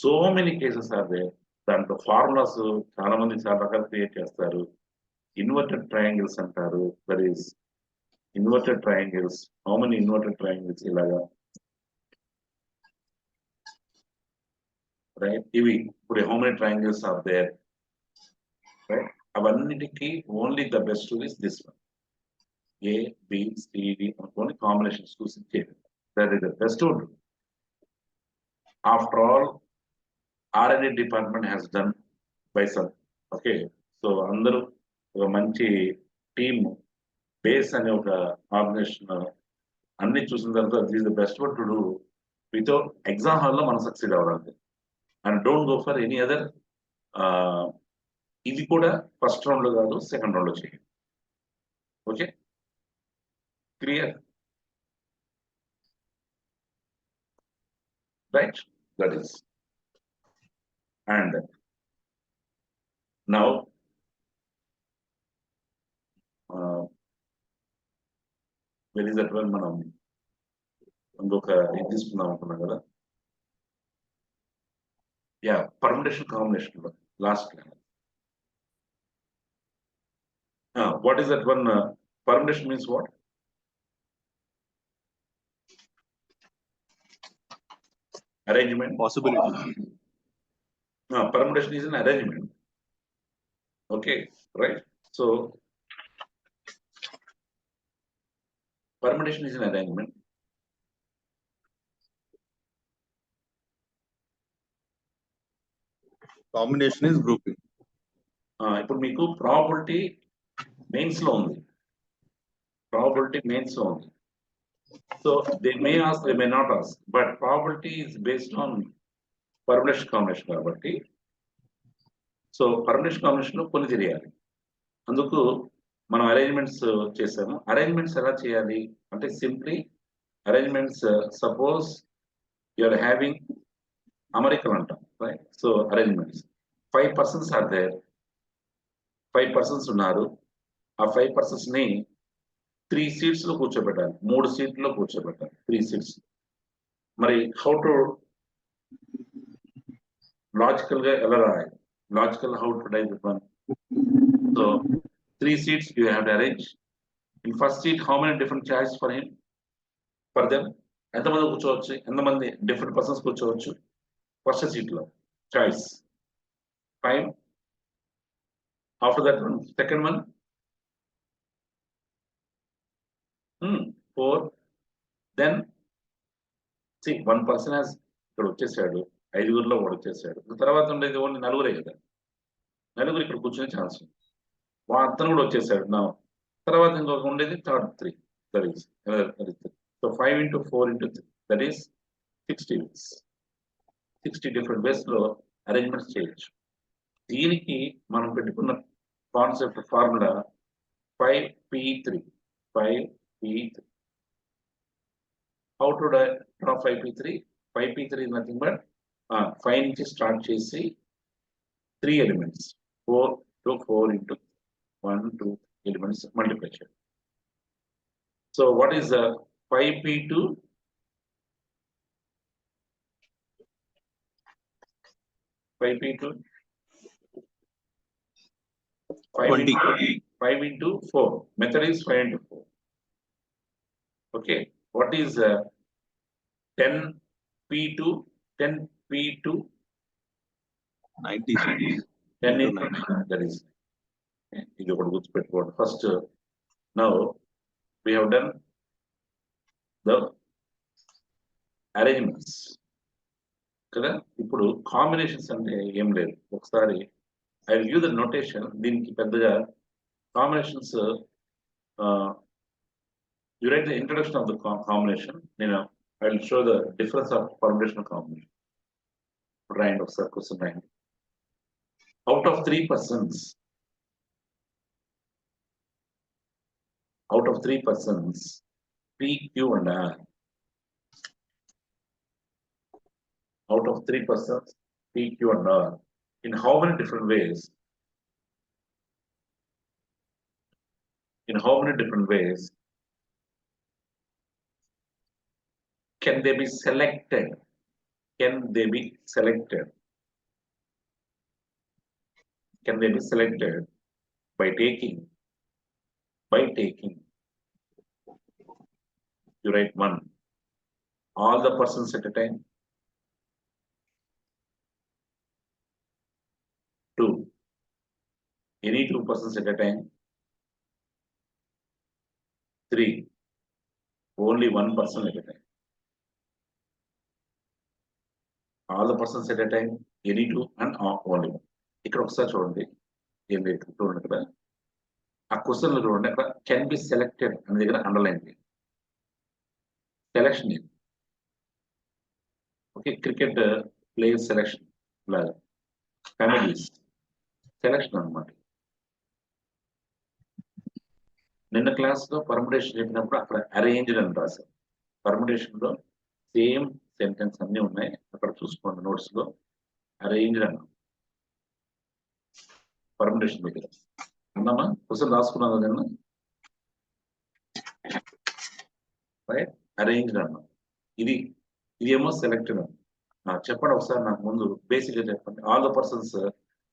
so many cases are they. దాంట్లో ఫార్ములాస్ చాలా మంది చాలా రకాలు క్రియేట్ చేస్తారు. ఇన్వర్టెడ్ ట్రయాంగిల్స్ అంటారు. That is inverted triangles. How many inverted triangles ఇలాగా, రైట్? ఇవి ఇప్పుడు how many triangles are there, right? అవన్నిటికీ only the best is this one. A B C D అనుకోని కాంబినేషన్స్ చూసి చేయండి. దట్ ఈస్ ద బెస్ట్ ఉంటుంది. After all R&D department has done by some. Okay, so అందరూ ఒక మంచి team base అనే ఒక ఆర్గనైజేషన్ అన్ని చూసిన తర్వాత this the best one to do. Without exam హాల్లో మనం సక్సీడ్ అవ్వాలి. And don't go for any other. ఇది కూడా ఫస్ట్ రౌండ్ లో కాదు, సెకండ్ రౌండ్ లో చేయండి. Okay, clear, right? That is. And now very that one మనం ఇంకొక ఇది తీసుకుందాం అనుకున్నాం కదా. యా, పర్ముటేషన్ కాంబినేషన్ లో last. What is that one? Permutation means what? Arrangement. Possibility. Permutation is an arrangement. Okay, right? So permutation is an arrangement. Combination is grouping. ఇప్పుడు మీకు probability mains లో ఉంది. Probability means only. So they may ask, they may not ask, but probability is based on permutation combination కాబట్టి. So permission combination లో కొన్ని తెలియాలి. అందుకు మనం అరేంజ్మెంట్స్ చేసాము. అరేంజ్మెంట్స్ ఎలా చేయాలి అంటే simply arrangements, suppose you're having American అంటాం, right? So arrangements 5 persons are there. 5 persons ఉన్నారు. ఆ 5 persons ని 3 seats లో కూర్చోబెట్టాలి, 3 సీట్లో కూర్చోబెట్టాలి, 3 seats. మరి హౌ టు లాజికల్ గా ఎలా రాయాలి? Logical how to type it one. So 3 seats you have to arrange. In first seat, how many different choices for him, for them? ఎంతమంది కూర్చోవచ్చు, ఎంతమంది డిఫరెంట్ పర్సన్స్ కూర్చోవచ్చు ఫస్ట్ సీట్ లో? Choice 5. After that one, second one 4. Then C 1 person has ఇక్కడ వచ్చేసాడు, 5గురిలో వాడు వచ్చేసాడు. తర్వాత ఉండేది ఓన్లీ 4 కదా. 4 ఇక్కడ కూర్చునే ఛాన్స్ ఉంది. అతను కూడా వచ్చేసాడు నా తర్వాత ఇంకొక ఉండేది third 3. That is so 5 into 4 into 3, that is 60 ways. 60 different ways లో అరేంజ్మెంట్స్ చేయొచ్చు. దీనికి మనం పెట్టుకున్న concept formula 5p3. 5p3. How to draw 5p3? 5p3 is nothing but 5 నుంచి స్టార్ట్ చేసి 3 elements, 4 to 4 into 1 2 elements multiplication. So what is 5p2? 5p2 20. 5 into 4. Method is 5 into 4. Okay, what is 10p2? 10p2 90. 10 into 9. That is, ఇది ఒకటి గుర్తుపెట్టుకోండి. First now we have done the arrangements కదా. ఇప్పుడు combinations అంటే ఏం లేదు. ఒకసారి I will give the notation. దీనికి పెద్దగా combinations you write the introduction of the combination. I will show the difference of permutation combination. Round of circles and round. Out of 3 persons, P, Q and R. Out of 3 persons, P, Q and R. In how many different ways? In how many different ways can they be selected? Can they be selected? Can they be selected by taking? You write 1. All the persons at a time. 2. Any 2 persons at a time. 3. Only 1 person at a time. All the persons at a time. Any 2 and only 1. ఇక్కడ ఒకసారి చూడండి ఏం లేదు చూడండి ఇక్కడ ఆ question లో చూడండి అక్కడ కెన్ బి సెలెక్టెడ్ అనే దగ్గర అండర్లైన్ సెలెక్షన్ ఇది ఓకే క్రికెట్ ప్లేయర్ సెలెక్షన్ లాగా ఫ్యామిలీస్ సెలెక్షన్ అన్నమాట నిన్న క్లాస్ లో పర్ముటేషన్ చెప్పినప్పుడు అక్కడ అరేంజ్డ్ అని రాశారు పర్ముటేషన్ లో సేమ్ సెంటెన్స్ అన్ని ఉన్నాయి అక్కడ చూసుకోండి నోట్స్ లో అరేంజ్డ్ అన్నాం పర్ముటేషన్ దగ్గర అన్నామా క్వశ్చన్ రాసుకున్నాను నిన్న రైట్ అరేంజ్డ్ అన్నాం ఇది ఏమో సెలెక్టెడ్ అన్నాం చెప్పండి ఒకసారి నాకు ముందు బేసిక్ గా చెప్పండి ఆల్ ద పర్సన్స్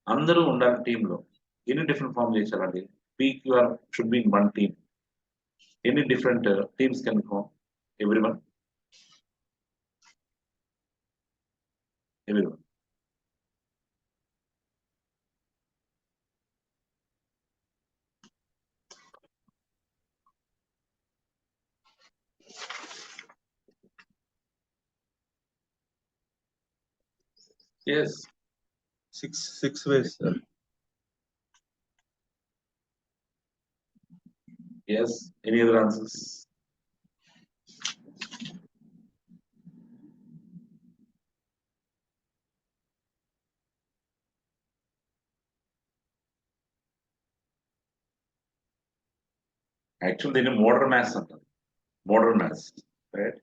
అందరూ ఉండాలి టీంలో ఎన్ని డిఫరెంట్ ఫామ్ చేయాలండి PQR should be in one team. Any different teams can form. Everyone. Yes. Six ways, sir. Yes. Any other answers? Actually, they modern maths అంటారు. Modern maths, right?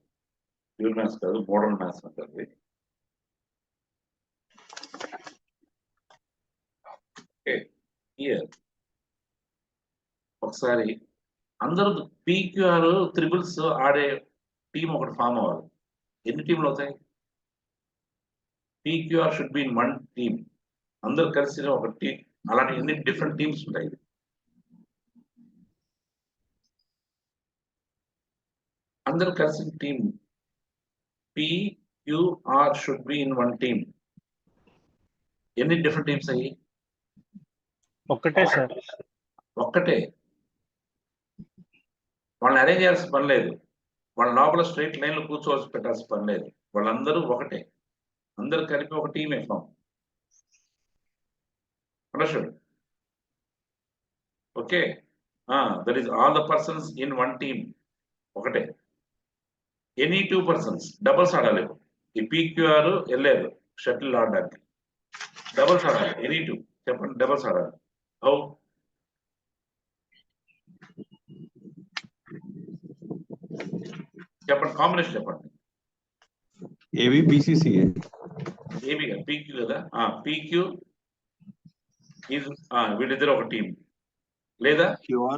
Pure maths కాదు, modern maths అంటారు. Okay. Here. ఒకసారి అందరూ PQR triples ఆడే team ఒకటి form అవ్వాలి ఎన్ని టీంలు అవుతాయి PQR should be in one team అందరు కలిసి ఒక టీం అలాంటి ఎన్ని డిఫరెంట్ టీమ్స్ ఉంటాయి అందరు కలిసిన team PQR should be in one team ఎన్ని డిఫరెంట్ టీమ్స్ అయ్యి ఒక్కటే సార్ ఒక్కటే వాళ్ళని అరేంజ్ చేయాల్సిన పని లేదు వాళ్ళ లోపల స్ట్రైట్ లైన్ లో కూర్చోవలసి పెట్టాల్సిన పని లేదు వాళ్ళందరూ ఒకటే అందరు కలిపి ఒక టీమే form understood okay that is all the persons in one team ఒకటే ఎనీ 2 persons డబల్స్ ఆడాలి ఈ PQR వెళ్ళారు షటిల్ ఆడడానికి డబల్స్ ఆడాలి ఎనీ 2 చెప్పండి డబల్స్ ఆడాలి హౌ చెప్పండి కాంబినేషన్ చెప్పండి ఏవి BCCA ఏబి కదా PQ కదా PQ వీళ్ళిద్దరు ఒక టీం లేదా QR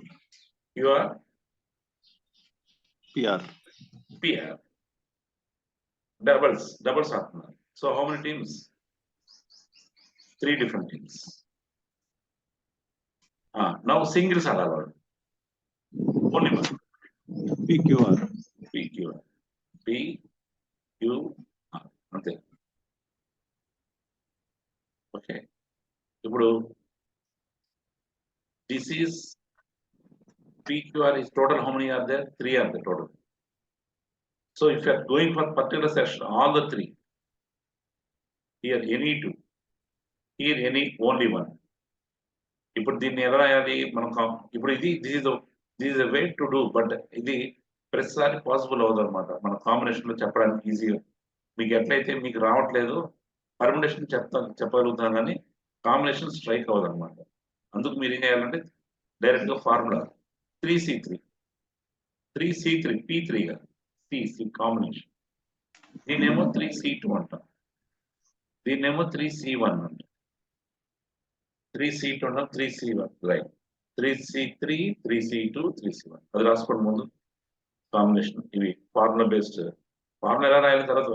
PR డబల్స్ ఆడుతున్నారు so how many teams 3 different teams now singles ఆడాలి వాళ్ళు ఓన్లీ వన్ PQR అంతే ఓకే ఇప్పుడు this is PQR is total how many are there 3 are the total so if you are going for particular section all the 3 here any 2 here any only one ఇప్పుడు దీన్ని ఎలా రాయాలి మనం ఇప్పుడు ఇది this is a way to do but ఇది ప్రతిసారి possible అవ్వదు అనమాట మన కాంబినేషన్ లో చెప్పడానికి ఈజీగా మీకు ఎట్లయితే మీకు రావట్లేదు పర్మినేషన్ చెప్పగలుగుతాను కానీ కాంబినేషన్ స్ట్రైక్ అవ్వదు అనమాట అందుకు మీరు ఏం చేయాలంటే డైరెక్ట్ గా formula 3C3 P3 C combination దీన్నేమో 3C2 అంటాం దీన్నేమో 3C1 అంటాం 3C2 ఉన్నాం 3C1 right 3C3 3C2 3C1 అది రాసుకోండి ముందు కాంబినేషన్. ఇవి ఫార్ములా బేస్డ్. ఫార్ములా ఎలా రాయాలి తర్వాత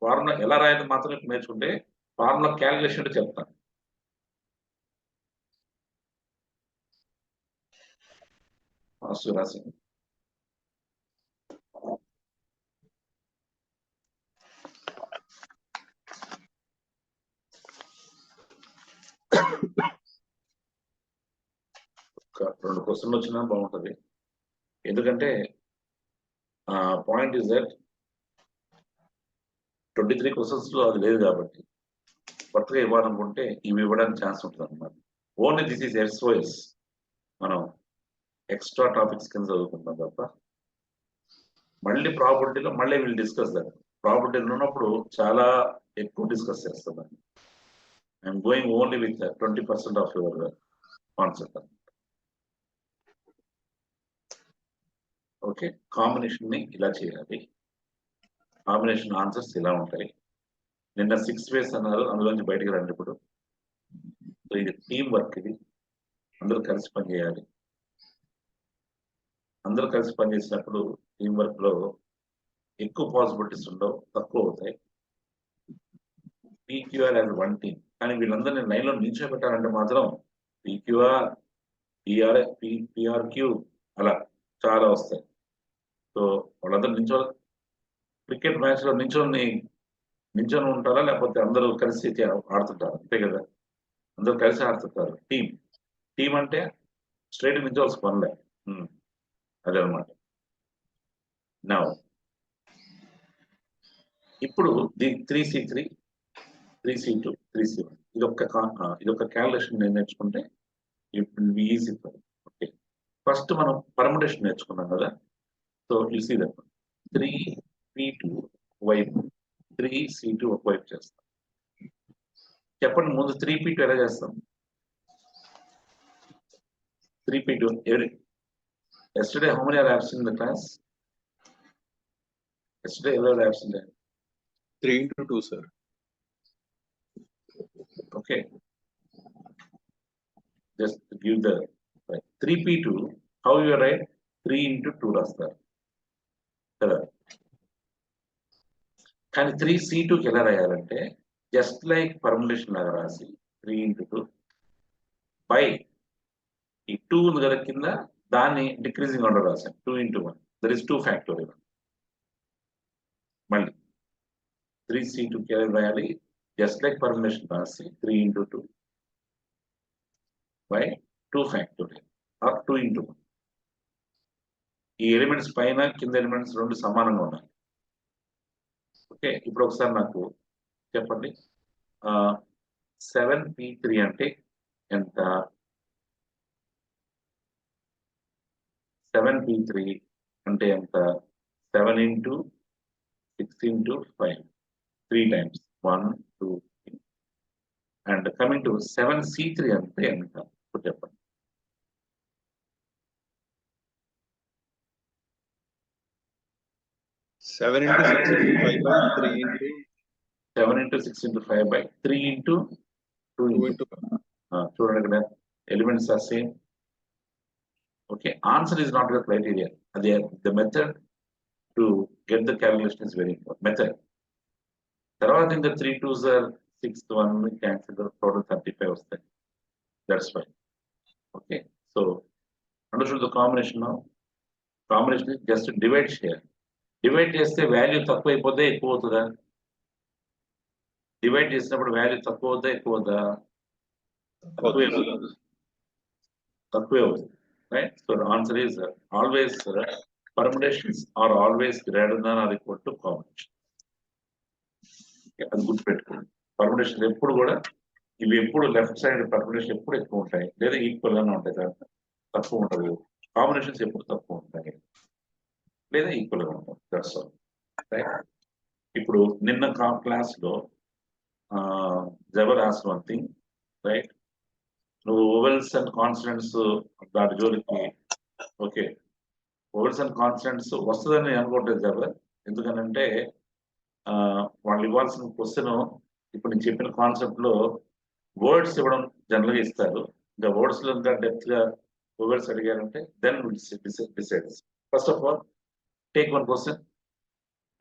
ఫార్ములా ఎలా రాయాలి మాత్రం నేర్చుకుంటే ఫార్ములా క్యాలిక్యులేషన్ చెప్తాను. రాసి ఒక 2 క్వశ్చన్లు వచ్చినా బాగుంటుంది. ఎందుకంటే పాయింట్ ఇస్ దట్ 23 క్వశ్చన్స్ లో అది లేదు కాబట్టి కొత్తగా ఇవ్వాలనుకుంటే ఇవి ఇవ్వడానికి ఛాన్స్ ఉంటుంది అనమాట. ఓన్లీ దిస్ ఈస్ ఎస్ఓఎస్, మనం ఎక్స్ట్రా టాపిక్స్ కింద చదువుకుంటాం తప్ప మళ్ళీ ప్రాబిలిటీలో మళ్ళీ వీళ్ళు డిస్కస్ దాన్ని. ప్రాబిలిటీలో ఉన్నప్పుడు చాలా ఎక్కువ డిస్కస్ చేస్తాం దాన్ని. I'm going only with 20% of your concept. Okay, combination ని ఇలా చేయాలి. కాంబినేషన్ ఆన్సర్స్ ఇలా ఉంటాయి. నిన్న 6 ways అన్నారు, అందులోంచి బయటకు రండి. ఇప్పుడు ఇది టీం వర్క్, ఇది అందరూ కలిసి పనిచేయాలి. అందరూ కలిసి పనిచేసినప్పుడు టీం వర్క్ లో ఎక్కువ పాసిబిలిటీస్ ఉండవు, తక్కువ అవుతాయి. పీక్యూఆర్ యాజ్ 1 team, కానీ వీళ్ళందరినీ లైన్ లో నిల్చోబెట్టాలంటే మాత్రం పీక్యూఆర్ పిఆర్క్యూ అలా చాలా వస్తాయి. సో వాళ్ళందరూ క్రికెట్ మ్యాచ్ లో నించొని ఉంటారా, లేకపోతే అందరూ కలిసి ఆడుతుంటారు? అంతే కదా, అందరూ కలిసి ఆడుతుంటారు. టీం అంటే స్ట్రైట్ నించోవాల్సి పనిలే. అదనమాట. నా ఇప్పుడు ది 3C3 3C2 3C1 ఇదొక క్యాలిక్యులేషన్ నేర్చుకుంటే ఈజీ. ఓకే, ఫస్ట్ మనం పర్ముటేషన్ నేర్చుకున్నాం కదా. So you see that 3P2 వైపు 3C2 ఒకవైపు చేస్తాం. చెప్పండి ముందు 3P2 ఎలా చేస్తాం? 3P2 yesterday how many are absent in the class? Yesterday everyone absent. 3 into 2, sir. Okay, just give the 3P2 how you write 3 into 2 రాస్తారు కదా. కానీ 3C2కి ఎలా రాయాలంటే జస్ట్ లైక్ పర్ములేషన్ లాగా రాసి 3 into 2 బై ఈ 2 ఉంది కదా కింద, దాన్ని డిక్రీజింగ్ ఆర్డర్ రాశాను 2 into 1. There is 2 factorial. మళ్ళీ 3C2కి ఎలా రాయాలి? జస్ట్ లైక్ పర్ములేషన్ రాసి 3 into 2 by 2 factorial or 2 into 1. ఈ ఎలిమెంట్స్ పైన కింద ఎలిమెంట్స్ రెండు సమానంగా ఉన్నాయి. ఓకే, ఇప్పుడు ఒకసారి నాకు చెప్పండి, 7P3 అంటే ఎంత? 7P3 అంటే ఎంత? 7 into 6 into 5, 3 times 1 2 3. And coming to 7C3 అంటే ఎంత? ఇప్పుడు చెప్పండి. 7 into 6 into 5 by 3 into 7 into 6 into 5 by 3 into 2 into చూడండి ఇక్కడ elements are same. Okay, answer is not the criteria. అదే the method to get the calculation is very important. Method తర్వాత ఇంకా 3 2s are 6 1 cancel, total 35 వస్తాయి. That's why. Okay, so understood the combination. Combination just divide చేయాలి. Divide చేస్తే value తక్కువ అయిపోతే ఎక్కువ అవుతుందా? డివైడ్ చేసినప్పుడు వాల్యూ తక్కువ అవుతా ఎక్కువ అవుతా? తక్కువే అవుతుంది. Right. So the answer is always permutations are always greater than or equal to combination. అది గుర్తుపెట్టుకోండి. పర్ముటేషన్ ఎప్పుడు కూడా ఇవి ఎప్పుడు లెఫ్ట్ సైడ్ పర్ముటేషన్ ఎప్పుడు ఎక్కువ ఉంటాయి, లేదా ఈక్వల్ గానే ఉంటాయి, తక్కువ ఉండదు. కాంబినేషన్స్ ఎప్పుడు తక్కువ ఉంటాయి, లేదా ఈక్వల్ గా ఉంటాం. That's all. రైట్. ఇప్పుడు నిన్న క్లాస్ లో Jaber asked one thing, right? నువ్వు ఓవెల్స్ అండ్ కాన్స్టెంట్స్ దాటి జోలికి, ఓకే, ఓవెల్స్ అండ్ కాన్స్టెంట్స్ వస్తుందని నేను అనుకోవట్లేదు జబర్. ఎందుకనంటే వాళ్ళు ఇవ్వాల్సిన క్వశ్చన్ ఇప్పుడు నేను చెప్పిన కాన్సెప్ట్ లో వర్డ్స్ ఇవ్వడం జనరల్గా ఇస్తారు. ఇంకా వర్డ్స్ లో ఇంకా డెప్త్ గా వర్డ్స్ అడిగారంటే then decide. First of all take one question,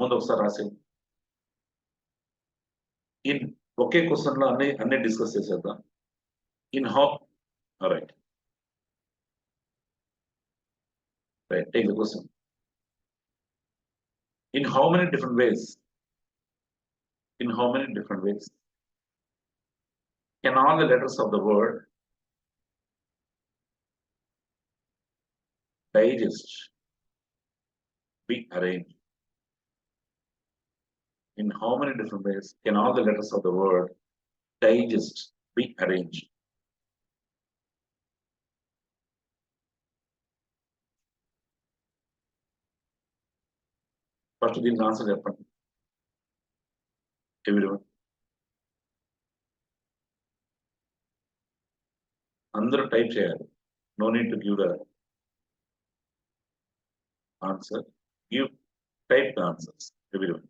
ముందు ఒకసారి రాసి ఇన్ ఒకే క్వశ్చన్ లో అన్ని డిస్కస్ చేసేద్దాం. In how right take the question. In how many different ways? In how many different ways can all the letters of the word digest be arranged? In how many different ways can all the letters of the word digest be arranged? First, దీనికి answer చెప్పండి everyone. అందరూ type చేయాలి. No need to give the answer. Type the answers, everyone.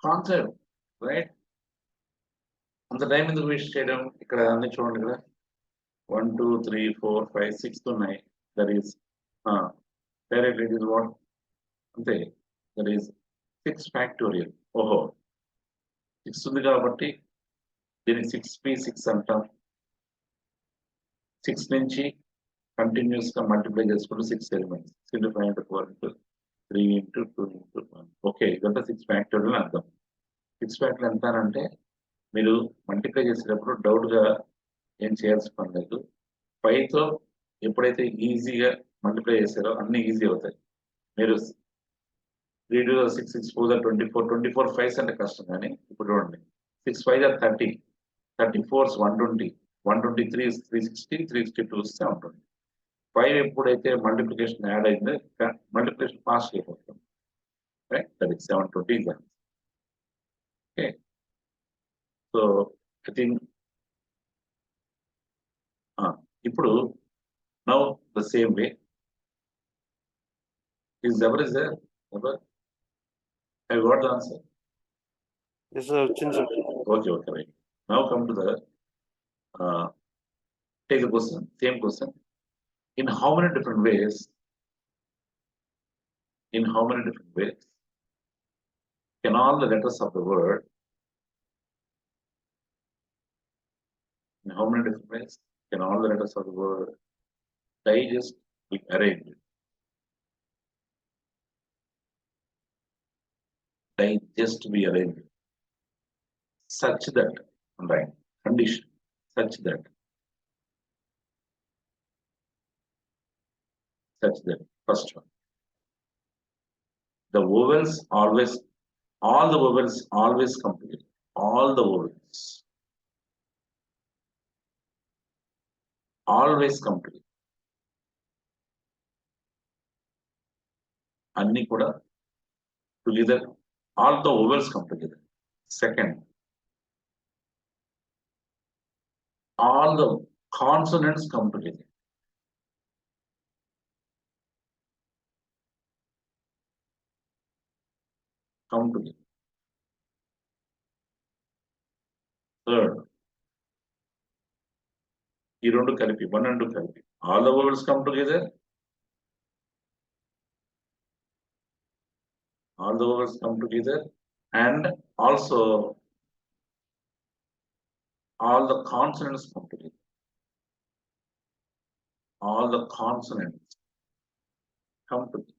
Concept, right? అంత time ఎందుకు waste చేయడం? ఇక్కడ అన్ని చూడండి కదా, 1 2 3 4 5 6 ఉన్నాయి. That is direct it is what అంతే. That is 6 factorial. ఓహో 6 ఉంది కాబట్టి దీనికి 6p6 అంటాం. 6 నుంచి కంటిన్యూస్ గా మల్టిప్లై చేసుకుంటూ 6 elements 6 into 5 into 4 into 3 into 2 into 1. Okay, ఇదంతా 6 ఫ్యాక్టోరియల్ అని అర్థం. 6 ఫ్యాక్టోరియల్ ఎంత అంటే మీరు మల్టిప్లై చేసేటప్పుడు డౌట్ గా ఏం చేయాల్సిన పని లేదు. 5తో ఎప్పుడైతే ఈజీగా మల్టిప్లై చేశారో అన్ని ఈజీ అవుతాయి. మీరు 3 2 6 6 4 24 24 5s అంటే కష్టం. కానీ ఇప్పుడు చూడండి 6 5 30 34 120 123 360 362 720. 5 ఎప్పుడైతే మల్టిప్లికేషన్ యాడ్ అయిందో మల్టిప్లికేషన్ ఫాస్ట్ అయిపోతుంది. Right, that is 720. Okay, so I think ఇప్పుడు now the same way is ever is there ever I got the answer. Yes, sir. వచ్చింది sir. Okay, right. Now come to the take the question, same question. In how many different ways? In how many different ways can all the letters of the word? In how many different ways can all the letters of the word digest be arranged? Digest be arranged such that, right? Condition such that first one, the vowels always, all the vowels always complete. All the vowels always complete. అన్ని కూడా together, all the vowels come together. Second, all the consonants come together. Third, ఈ రెండు కలిపి 1 and 2 కలిపి all the vowels come together. All the vowels come together and also all the consonants come together. All the consonants come together.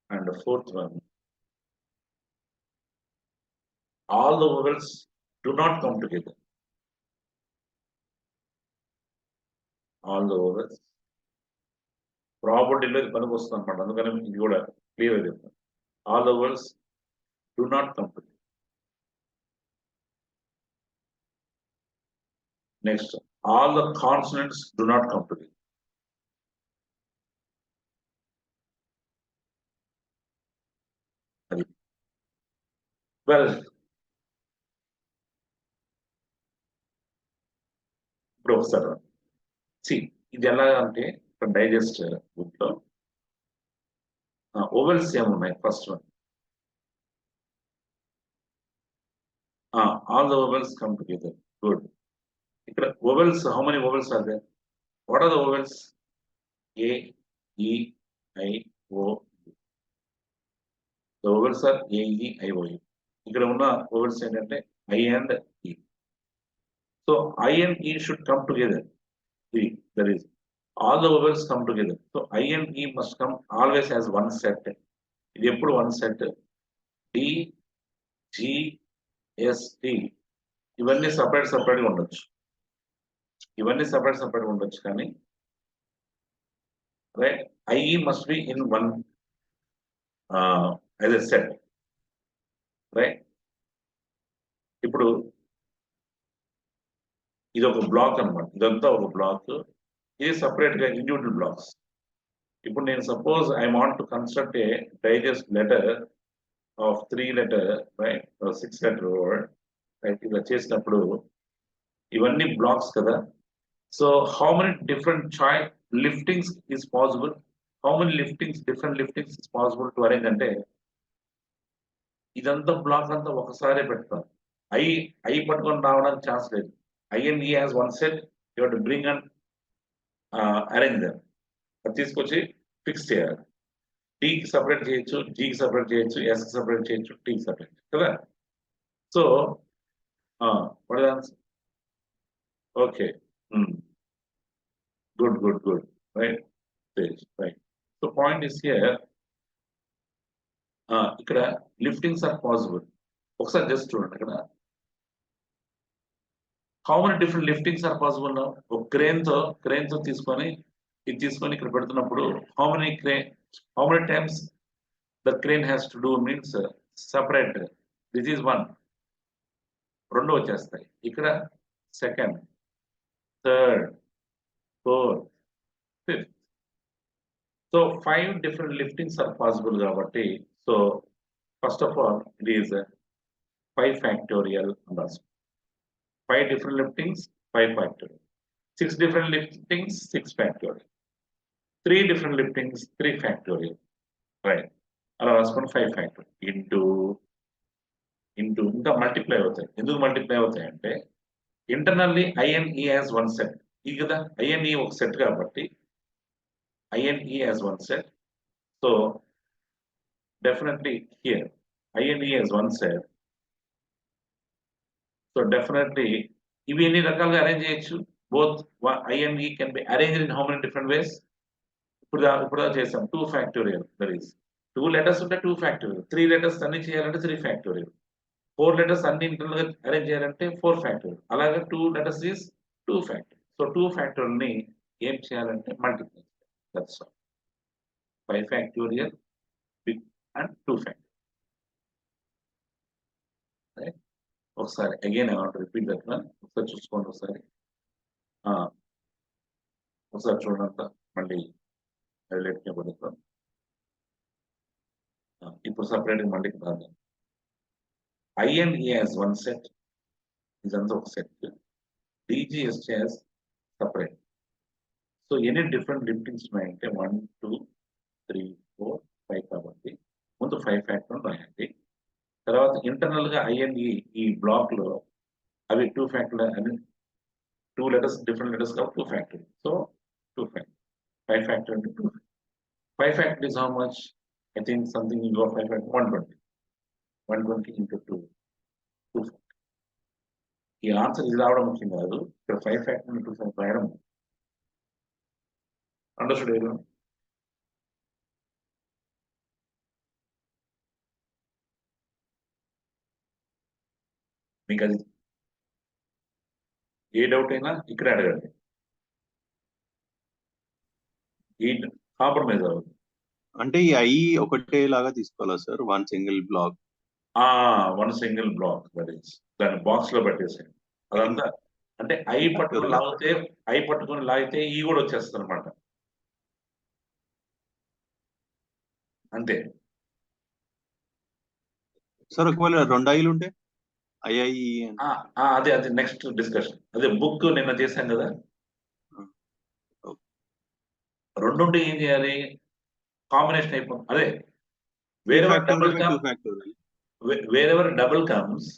And the fourth one, all the vowels do not come together. All the vowels ప్రాపర్టీలో ఇది పనికి వస్తుంది అనమాట. అందుకని ఇది కూడా clear గా చెప్తాను. All the vowels do not come together. Next, all the consonants do not come together. Well, ఇప్పుడు ఒకసారి ఇది ఎలా అంటే ఇక్కడ డైజెస్ట్ బుక్ లో ఓవెల్స్ ఏమున్నాయి first one all the vowels come together good ఇక్కడ vowels how many vowels are there what are the vowels A E I O the vowels are A E I O ఇక్కడ ఉన్న vowels ఏంటంటే I and E so I and E should come together there is all the vowels come together. So I and E must come always as one set. ఇది ఎప్పుడు one set. D, G, S, T ఇవన్నీ separate ఉండొచ్చు. ఇవన్నీ separate ఉండొచ్చు కానీ right IE must be in one as a set. Right ఇప్పుడు ఇది ఒక బ్లాక్ అన్నమాట. ఇదంతా ఒక బ్లాక్. ఇది separate గా ఇండివిజువల్ బ్లాక్స్. ఇప్పుడు నేను suppose I want to construct a digest letter of 3 letter right 6 letter word right ఇలా చేసినప్పుడు ఇవన్నీ బ్లాక్స్ కదా. So how many different liftings is possible, how many different liftings is possible to arrange అంటే ఇదంతా black అంతా ఒకసారి పెడతాం. I పట్టుకొని రావడానికి ఛాన్స్ లేదు. ఐ అండ్ ఈ has one set, you have to bring and arrange them. అది తీసుకొచ్చి ఫిక్స్ చేయాలి. టీకి సపరేట్ చేయొచ్చు, జీకి సపరేట్ చేయొచ్చు, ఎస్కి సపరేట్ చేయొచ్చు, టీకి సపరేట్ కదా. So okay good right right. So point is here ఇక్కడ లిఫ్టింగ్స్ ఆర్ పాసిబుల్. ఒకసారి జస్ట్ చూడండి ఇక్కడ how many different liftings are possible. ఒక క్రేన్ తో తీసుకొని ఇక్కడ పెడుతున్నప్పుడు how many times the crane has to do means separate. This is one, రెండు వచ్చేస్తాయి. ఇక్కడ second, third, fourth, fifth. So 5 different liftings are possible కాబట్టి so first of all it is 5 factorial అని రాసుకో. 5 different liftings, 5 factorial. 6 different liftings, 6 factorial. 3 different liftings, 3 factorial. Right. అలా రాసుకొని 5 factorial into ఇంకా multiply అవుతాయి. ఎందుకు మల్టిప్లై అవుతాయి అంటే internally INE as one set. ఇది కదా ఐఎన్ఈ ఒక సెట్ కాబట్టి INE as one set. So definitely here INE as one set. So definitely ఇవి ఎన్ని రకాలుగా అరేంజ్ చేయొచ్చు. Both I and E can be arranged in how many different ways. ఇప్పుడు చేసాం 2 ఫ్యాక్టోరియల్. దట్ ఈస్ 2 లెటర్స్ ఉంటే 2 factorial, 3 letters అన్ని చేయాలంటే 3 factorial, 4 letters అన్ని ఇంటర్నల్ గా అరేంజ్ చేయాలంటే 4 ఫ్యాక్టోరియల్. అలాగే 2 letters is 2 factorial. So 2 factorial ని ఏం చేయాలంటే multiply. That's all. 5 factorial and 2 factorial. Right. ఒకసారి again I want to repeat that one. ఒకసారి చూసుకోండి. ఒకసారి చూడండి మళ్ళీ హైలైట్ చేయబడుతుంది. ఇప్పుడు సపరేట్ మళ్ళీ రాదు. ఐ అండ్ ఈ యాజ్ వన్ సెట్, ఇదంతా ఒక set. DGS as separate. So ఎన్ని డిఫరెంట్ లిఫ్టింగ్స్ ఉన్నాయంటే 1 2 3 4 5 కాబట్టి ముందు 5 ఫ్యాక్టర్ రాయండి. తర్వాత ఇంటర్నల్ గా ఐఎన్ఈ ఈ బ్లాక్ లో అవి 2 ఫ్యాక్టర్ అని 2 లెటర్స్ డిఫరెంట్ లెటర్స్ కాబట్టి 2 ఫ్యాక్టర్. సో 2 ఫ్యాక్టర్ 5 ఫ్యాక్టర్ అంటే 2. 5 factor is how much? I think something you go 5 factor 120 into 2 2. ఈ ఆన్సర్ ఇది రావడం ముఖ్యం కాదు. ఇక్కడ 5 ఫ్యాక్టర్ 2 ఫ్యాక్టర్ రాయడం. అండర్స్టూడ్ ఏదో? మీకు అది ఏ డౌట్ అయినా ఇక్కడే అడగండి. ఈ కాంప్రమైజ్ అవ్వదు. అంటే ఈ ఐ ఒకటే లాగా తీసుకోవాలా sir, one single block? One single block, that is దాన్ని బాక్స్ లో పెట్టేసేయండి అదంతా. అంటే ఐ పట్టుకొని లాగితే ఈ కూడా వచ్చేస్తుంది అనమాట. అంతే. సార్ ఒకవేళ రెండు ఐలు ఉంటే ఐఐ అదే నెక్స్ట్ డిస్కషన్. అదే బుక్ నిన్న చేశాం కదా, రెండుంటే ఏం చేయాలి, కాంబినేషన్ అయిపోతుంది. అదే wherever double comes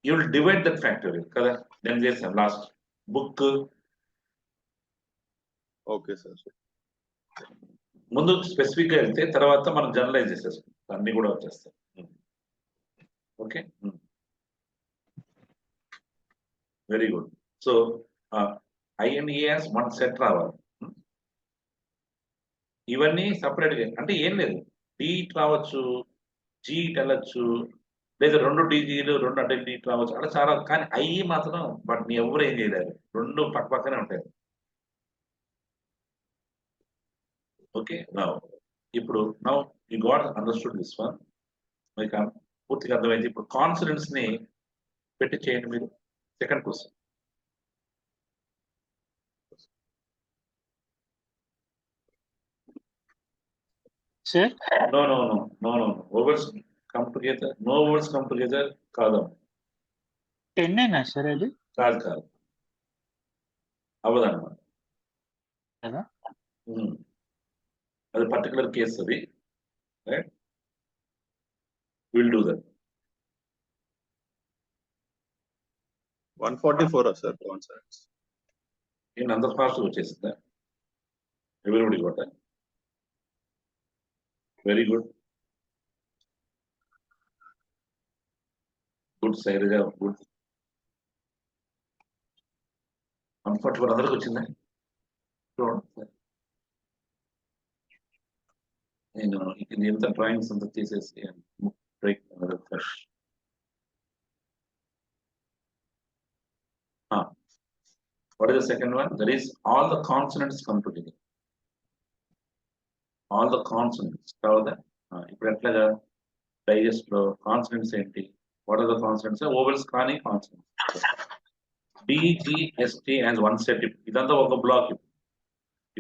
you will divide that factorial కదా. నేను చేశాను లాస్ట్ బుక్. Okay sir. ముందు స్పెసిఫిక్ గా వెళ్తే తర్వాత మనం జనరలైజ్ చేసేసుకుంటాం, అన్ని కూడా వచ్చేస్తాయి. Okay, very good. So INE as one set రావాలి. ఇవన్నీ సపరేట్ గా, అంటే ఏం లేదు, డి రావచ్చు, జీ వెళ్ళచ్చు, లేదా రెండు డీజీలు రెండు అంటే డి రావచ్చు, అలా చాలా. కానీ ఐ మాత్రం వాటిని ఎవరు ఏం చేయలేరు, రెండు పక్క పక్కనే ఉంటాయి. ఓకే, ఇప్పుడు now you got understood this one, మీకు పూర్తిగా అర్థమైంది. ఇప్పుడు కాన్ఫిడెన్స్ ని పెట్టి చేయండి మీరు. Second question. Sir No. Vowels come together. No vowels come together. కాదు 10 ఏనా సార్ అది? కాదు అవ్వదన్నమాట కదా. అది పర్టికులర్ కేస్ అది, right? Will do that. 144 sir కాన్సర్ట్స్. నేను అంత ఫాస్ట్ వచ్చేసిందా? ఎవ్రీబడి గోట. Very good Shailaja, good. 144 అందరికి వచ్చిందా? నేను ఎంత డ్రాయింగ్స్ అంతా తీసేసి break fresh. What is the second one? That is all the consonants come together. All the consonants. ఇప్పుడు ఎట్లాగా డైజెస్ట్ లో కాన్సనెంట్స్ ఏంటి? What are the consonants? Vowels కానీ consonants. DGST as one set. ఇదంతా ఒక బ్లాక్.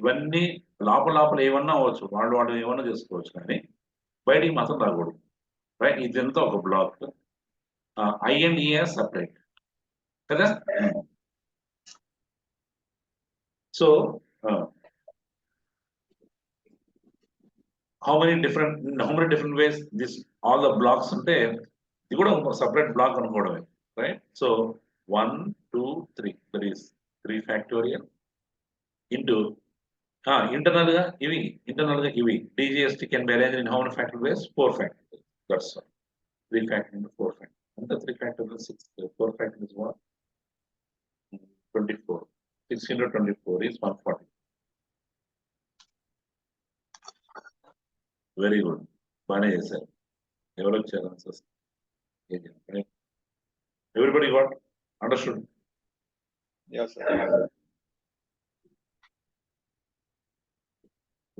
ఇవన్నీ లోపల ఏమన్నా అవ్వచ్చు, వాళ్ళు ఏమన్నా చేసుకోవచ్చు, కానీ బయటికి మాత్రం రాకూడదు, రైట్? ఇదంతా ఒక బ్లాక్. ఐఎన్ఈఆర్ సపరేట్ కదా. So how many different ways this all the blocks ఉంటే ఇది కూడా ఒక సపరేట్ బ్లాక్ అనుకోవడమే, right? So 1 2 3 that is 3 factorial into internal గా ఇవి DGST can be arranged in how many factorial ways? 4 factorial. That's all. 3 factorial into 4 factorial అంటే 3 factorial 6. 4 factorial is what? 24. 6 into 24 is 140. Very good, బాగానే చేశారు. ఎవరు వచ్చారు answers? Everybody got understood?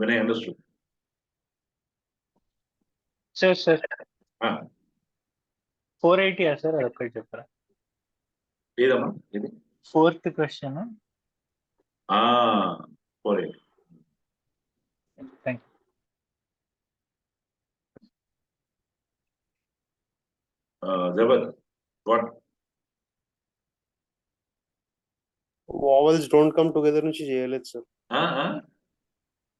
Vinay understood? Sir 480 sir, అదొక్కటి చెప్పరా? ఏదమ్మా ఇది? 4th question. 480. Thank you. Jaber what? Vowels don't come together నుంచి చేయలేదు సార్.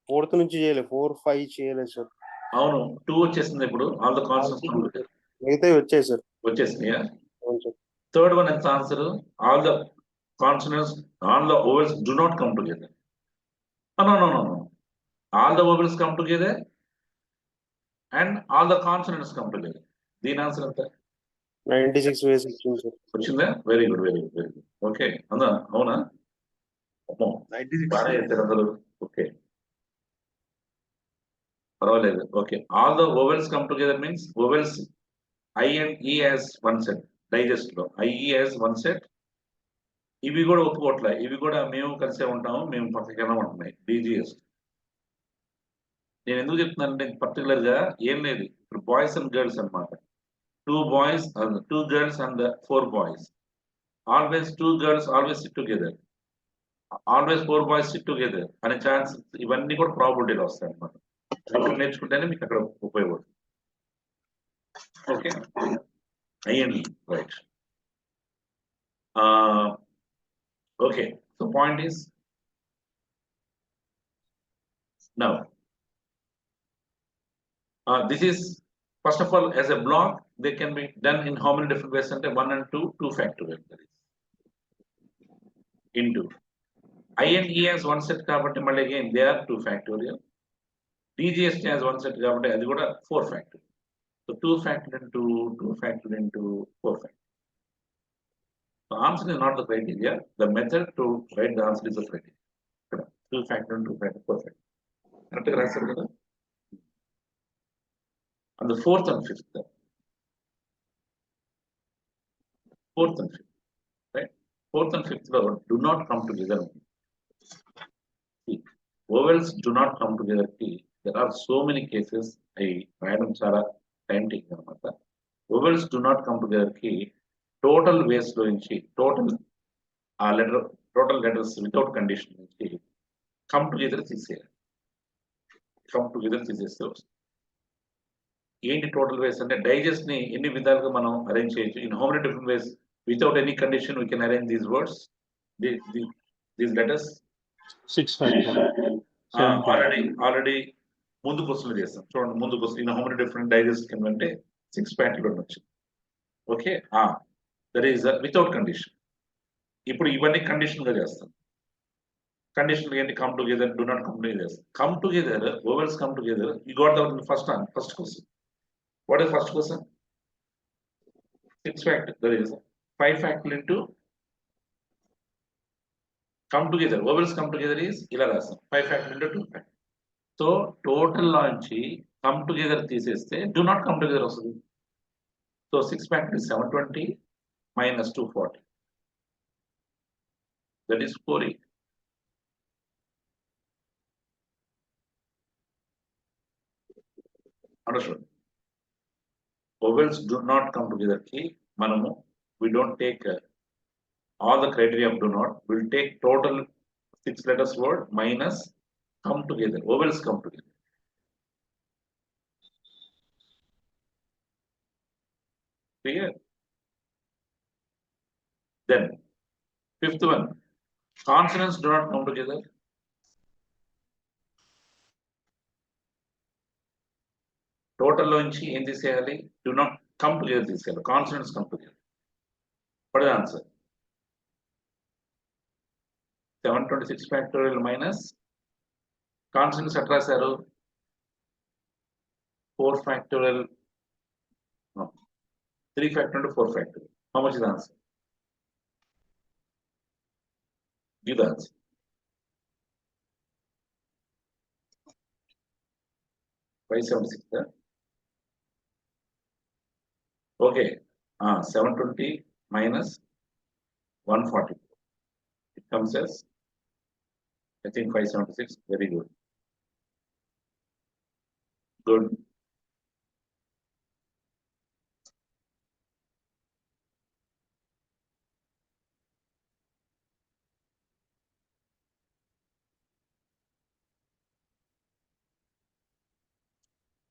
4th నుంచి చేయలేదు, 4 5 చేయలేదు సార్. అవును, 2 వచ్చేసింది ఇప్పుడు. ఆల్ ద కాన్సనెంట్స్ మిగతావి వచ్చాయి సార్. వచ్చేసినాయా? అవును సార్. థర్డ్ వన్ ఎంత answer? All the consonants, all the vowels do not come together. No. All the vowels come together and all the consonants come together. దీని answer ఎంత? 96 వేస్ వచ్చింది sir. వచ్చిందా? Very good. Okay, అవునా? అమ్మో, 96 బాగా చేశారు అందరూ. ఓకే, పర్వాలేదు. Okay, all the vowels come together means vowels I and E as one set. Digest లో IE as one set. ఇవి కూడా ఒప్పుకోవట్లే, ఇవి కూడా మేము కలిసే ఉంటాము, మేము పక్కకైనా ఉంటున్నాయి. డిజిఎస్ నేను ఎందుకు చెప్తున్నానంటే పర్టికులర్ గా ఏం లేదు, ఇప్పుడు బాయ్స్ అండ్ గర్ల్స్ అన్నమాట. 2 boys and 2 girls and 4 boys. Always 2 girls always sit together. Always 4 boys sit together. అనే ఛాన్స్ ఇవన్నీ కూడా ప్రాబిలిటీలో వస్తాయి అన్నమాట. అక్కడ నేర్చుకుంటేనే మీకు అక్కడ ఉపయోగపడుతుంది. ఓకే, అయ్యండి, right. Okay, so point is now this is first of all as a block they can be done in how many different ways అంటే 1 and 2 factorial, that is into I and E has one set కాబట్టి మళ్ళీ again they are 2 factorial. DGST has one set కాబట్టి అది కూడా 4 factorial. So 2 factorial into 2 factorial into 4 factorial. The answer is not the criteria. The method to write the answer is the criteria. 2 factorial into 2 factorial 4 factorial. కరెక్ట్గా రాశారు కదా. And the fourth and fifth, right? Fourth and fifth do not come together. See, vowels do not come together. There are so many cases. I random Sara time taking. Vowels do not come together. Total ways total total letters without condition come together. Come together. ఏంటి total వేస్ అంటే digest ని ఎన్ని విధాలుగా మనం arrange చేయొచ్చు in how many different ways without any condition we can arrange these words these letters 6 factorial. Already ముందు క్వశ్చన్లు చేస్తాం చూడండి. ముందు question in how many different digest can అంటే 6 ఫ్యాక్టరీలు వచ్చింది. Okay, that is without condition. ఇప్పుడు ఇవన్నీ కండిషన్ గా చేస్తాం. కండిషన్ ఏంటి? Come together, do not come together. Come together, vowels come together. You got the first question. What is first question? 6 factorial. There is 5 factorial into come together. Vowels come together is ila rasam 5 factorial into 2 factorial. So total launchi come together తీసేస్తే do not come together వస్తుంది. So 6 factorial is 720 minus 240. That is 48. Understood? Vowels do not come together ki manamu we don't take all the criteria of do not. We'll take total 6 letters word minus come together. Vowels come together. Clear? Then fifth one, consonants do not come together. Total loంచి ఏం తీసేయాలి? Do not come together తీసేయాలి. Consonants come together. What is the answer? 726 factorial minus consonants ఎట్లా రాశారు? 4 factorial, no, 3 factorial to 4 factorial. How much is the answer? Give the answer. $576. Okay, 720 minus 140. It comes as, I think 576. Very good. Good.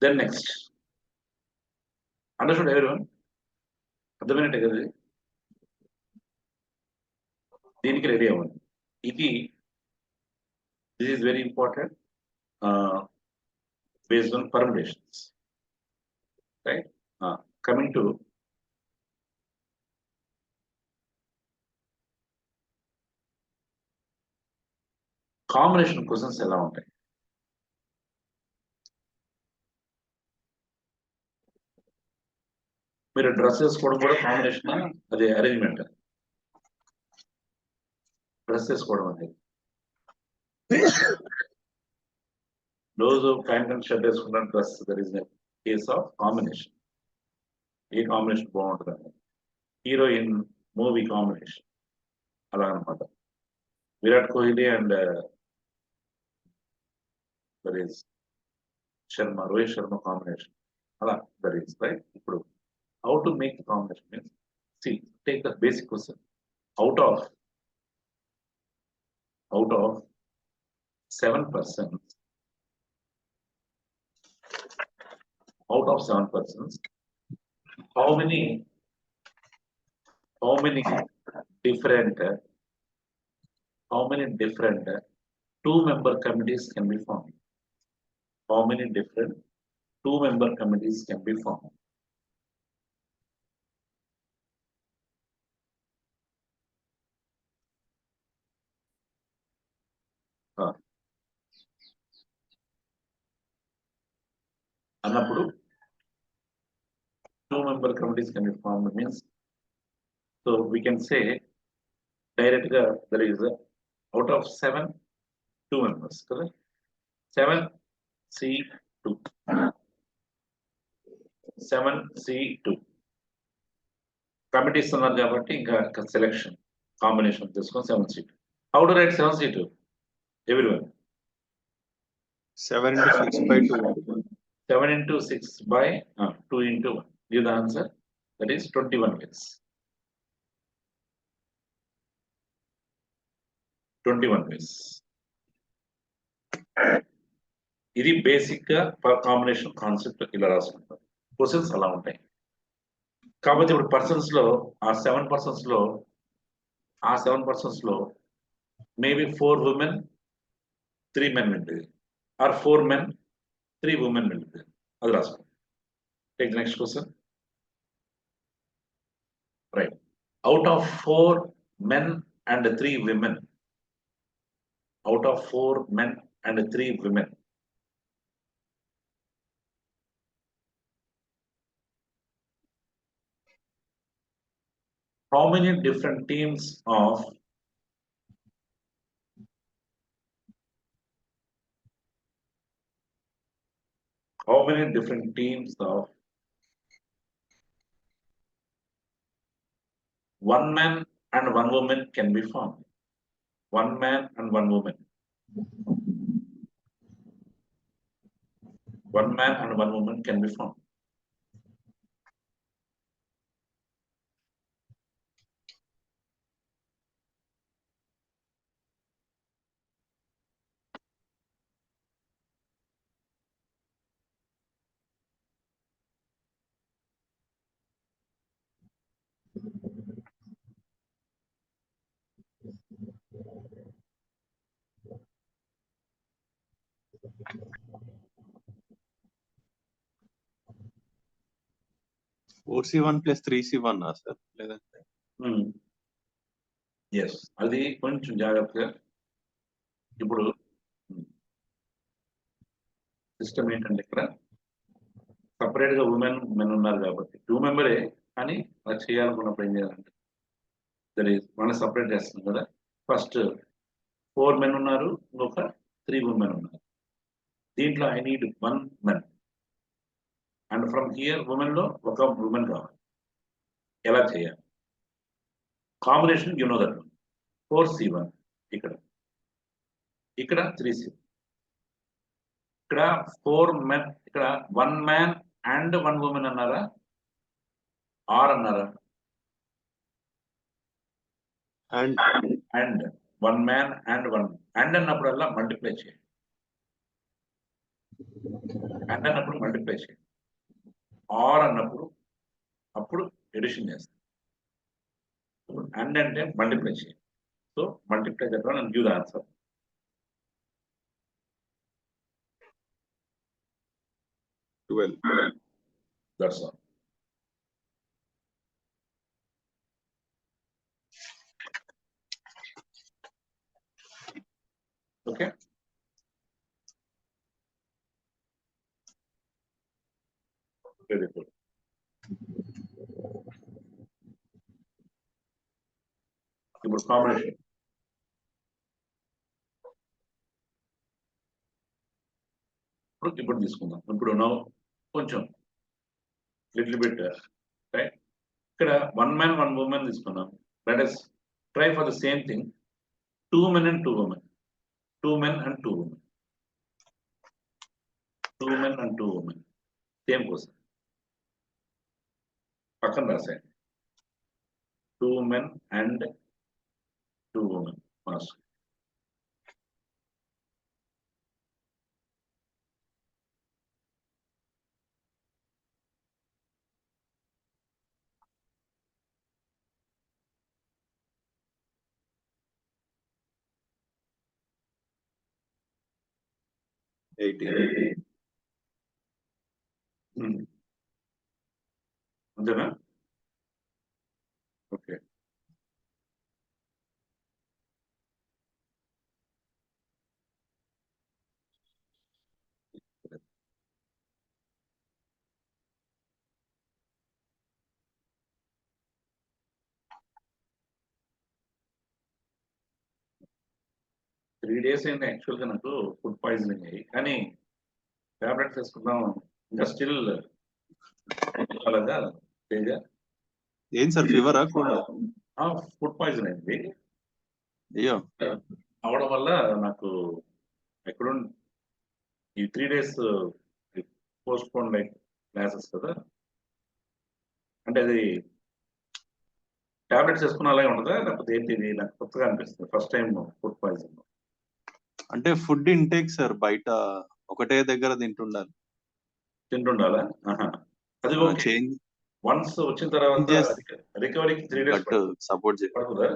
Then next. Understood everyone? అర్థమైనట్టే కదా? దీనికి ready అవ్వండి. ఇది this is very important based on permutations, right? Coming to combination questions ఎలా ఉంటాయి? మీరు dress వేసుకోవడం కూడా combination, అదే అరేంజ్మెంట్. డ్రెస్ వేసుకోవడం అనేది రోజు ప్యాంట్ అండ్ షర్ట్ వేసుకున్న dress, that is case of combination. A combination బాగుంటుంది? హీరోయిన్ మూవీ కాంబినేషన్ అలా అనమాట. Virat Kohli and that is Sharma, Rohit Sharma combination. Ala, that is right. ఇప్పుడు how to make the combination means, see, take the basic question. Out of 7 persons, how many different 2-member committees can be formed? How many different 2-member committees can be formed? అన్నప్పుడు 2-member committees can be formed means, so we can say direct గా there is out of 7 2 members, correct? 7C2 committees ఉన్నారు కాబట్టి ఇంకా selection combination తీసుకొని 7C2. How to write 7C2? Everyone. 7 into 6 by 2. 7 into 6 by 2 into 1. Give the answer. That is 21 ways. 21 ways. ఇది basic గా combination concept ఇలా రాసుకుంటారు. Questions అలా ఉంటాయి. కాబట్టి ఇప్పుడు పర్సన్స్ లో ఆ 7 పర్సన్స్ లో మేబీ 4 women 3 men ఉంటుంది, ఆర్ 4 men 3 women ఉంటుంది. అది రాసుకోండి. Take next question. Right. Out of 4 men and 3 women, out of 4 men and 3 women, how many different teams of one man and one woman can be formed? One man and one woman. One man and one woman can be formed. Four C1 plus 3C1 sir లేదంటే yes, అది కొంచెం జాగ్రత్తగా. ఇప్పుడు system ఏంటంటే ఇక్కడ separate గా women men ఉన్నారు కాబట్టి 2 మెంబరే, కానీ అది చేయాలనుకున్నప్పుడు ఏం చేయాలంటే దట్ ఈస్ మనం సపరేట్ చేస్తున్నాం కదా. ఫస్ట్ 4 men ఉన్నారు, ఇంకొక 3 women ఉన్నారు. దీంట్లో I need 1 man and from here women లో ఒక ఉమెన్ కావాలి. ఎలా చేయాలి? Combination you know that 4C1 ఇక్కడ 3C, ఇక్కడ 4 men, ఇక్కడ 1 man and 1 woman అన్నారా, ఆర్ అన్నారా? అండ్ 1 man and 1 అండ్ అన్నప్పుడల్లా మల్టిప్లై చేయండి. అండ్ అన్నప్పుడు మల్టిప్లై చేయండి. ఆర్ అన్నప్పుడు అప్పుడు ఎడిషన్ చేస్తాం. అండ్ అంటే మల్టిప్లై చేయండి. సో మల్టిప్లై చెప్పడం and give the answer. That's all. Okay. Very good. ఇప్పుడు కాంబినేషన్ ఇప్పుడు తీసుకుందాం. ఇప్పుడు నో కొంచెం లిటిల్ బిట్ రైట్. ఇక్కడ 1 man 1 woman తీసుకున్నాం. Let us try for the same thing 2 men and 2 women, 2 men and 2 women. 2 men and 2 women. Same question. పక్కన రాసేయండి. 2 men and 2 women. Master. అంతేనా? Okay. Three days అయింది యాక్చువల్గా నాకు food poisoning అయ్యి, కానీ tablets వేసుకున్నాం ఇంకా స్టిల్ అలాగా తేజ ఏం సార్ ఫీవరా కూడా? ఫుడ్ పాయిజన్ అయింది. అయ్యో అవడం వల్ల నాకు ఎక్కడ ఈ 3 days post phone like classes కదా, అంటే అది టాబ్లెట్స్ వేసుకున్న అలాగే ఉంటుందా లేకపోతే ఏంటి? ఇది నాకు కొత్తగా అనిపిస్తుంది, ఫస్ట్ టైం ఫుడ్ పాయిజన్. అంటే ఫుడ్ ఇంటేక్ సార్, బయట ఒకటే దగ్గర తింటుండాలి. తింటుండాలా? అది ఓకే. చేంజ్ వన్స్ వచ్చిన తర్వాత రికవరీకి 3 days సపోర్ట్ చేయాలి. పడుతుందా?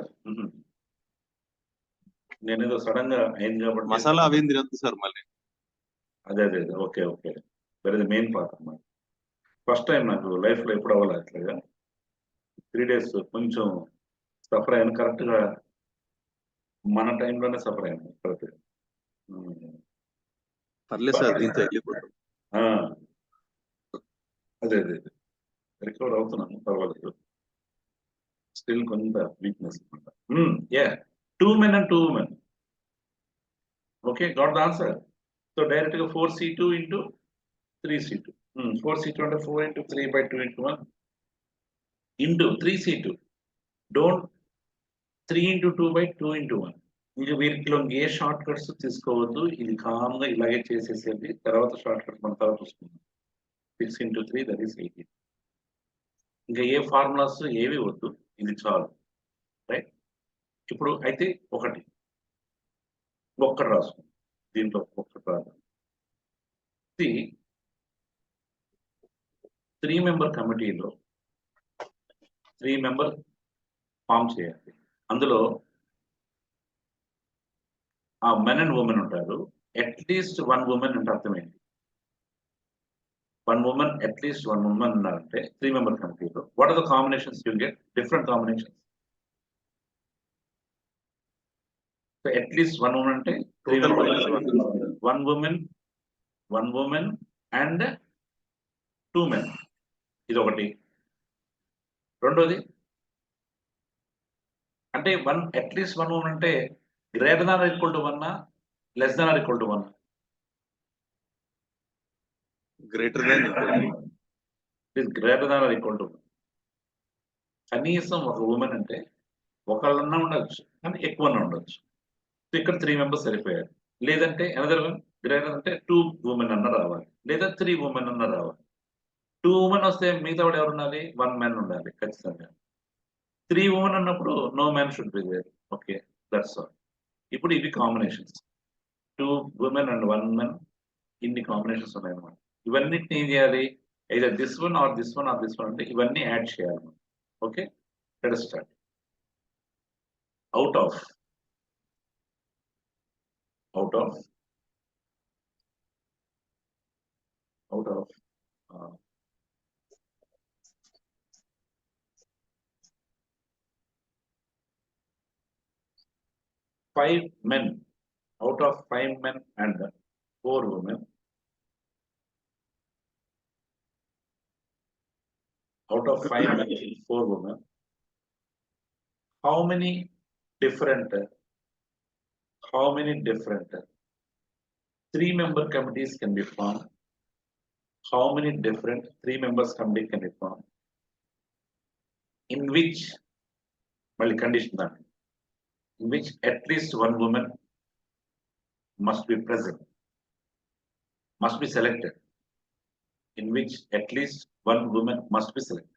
నేనేదో సడన్ గా అయింది కాబట్టి మసాలా అవేం తినద్దు సార్ మళ్ళీ. అదే okay okay. That is main part అన్నమాట. ఫస్ట్ టైం నాకు లైఫ్ లో ఎప్పుడు అవ్వాలి అట్లాగా. 3 days కొంచెం సఫర్ అయ్యాను, కరెక్ట్ గా మన టైంలోనే సఫర్ అయ్యాను కరెక్ట్ గా. పర్లేదు సార్, దీంతో వెళ్ళిపోతాం. అదే రికవర్ అవుతున్నాను, పర్వాలేదు. స్టిల్ కొంత వీక్నెస్ అనమాట. Yeah 2 men and 2 women. Okay, got the answer. So direct గా 4c2 into 3c2. 4c2 అంటే 4 into 3 by 2 into 1 into 3c2. Don't 3 into 2 by 2 into 1. ఇంక వీటిలో ఏ షార్ట్ కట్స్ తీసుకోవద్దు, ఇది కామ్గా ఇలాగే చేసేసేది. తర్వాత షార్ట్ కట్స్ మన తర్వాత చూసుకుందాం. 6 into 3 that is 18. ఇంకా ఏ ఫార్ములాస్ ఏవి వద్దు, ఇది చాలు. రైట్, ఇప్పుడు అయితే ఒక్కటి రాసుకుందాం. దీంట్లో ఒక్కటి రాదు. 3 member కమిటీలో 3 member ఫామ్ చేయాలి. అందులో ఆ మెన్ అండ్ ఉమెన్ ఉంటారు. అట్లీస్ట్ 1 woman అంటే అర్థమైంది. 1 woman, అట్లీస్ట్ 1 woman ఉన్నారంటే 3 member కమిటీలో what are the combinations you get? Different combinations. So at least 1 woman అంటే 3 members. 1 woman and 2 men. ఇది ఒకటి. రెండోది అంటే అట్లీస్ట్ 1 woman అంటే greater than equal to 1, less than equal to 1? Greater than greater than equal to 1. కనీసం ఒక women అంటే ఒకళ్ళన్నా ఉండొచ్చు, కానీ ఎక్కువన్నా ఉండొచ్చు. సో ఇక్కడ 3 members సరిపోయారు. లేదంటే అనదర్ వన్ గ్రేటర్ అంటే 2 women అన్న రావాలి, లేదా 3 women అన్న రావాలి. 2 women వస్తే మిగతా వాడు ఎవరు ఉండాలి? 1 man ఉండాలి ఖచ్చితంగా. 3 women అన్నప్పుడు no man should be there. Okay, that's all. ఇప్పుడు ఇవి కాంబినేషన్స్. 2 women and 1 man, ఇన్ని కాంబినేషన్స్ ఉన్నాయన్నమాట. ఇవన్నిటిని ఏం చేయాలి? Either this one or this one or this one అంటే ఇవన్నీ యాడ్ చేయాలి. Okay, let us start. Out of 5 men, out of 5 men and 4 women, out of 5 men and 4 women, how many different 3-member committees can be formed? How many different 3 members committee can be formed? In which, well, condition that, in which at least 1 woman must be present. must be selected, in which at least one woman must be selected.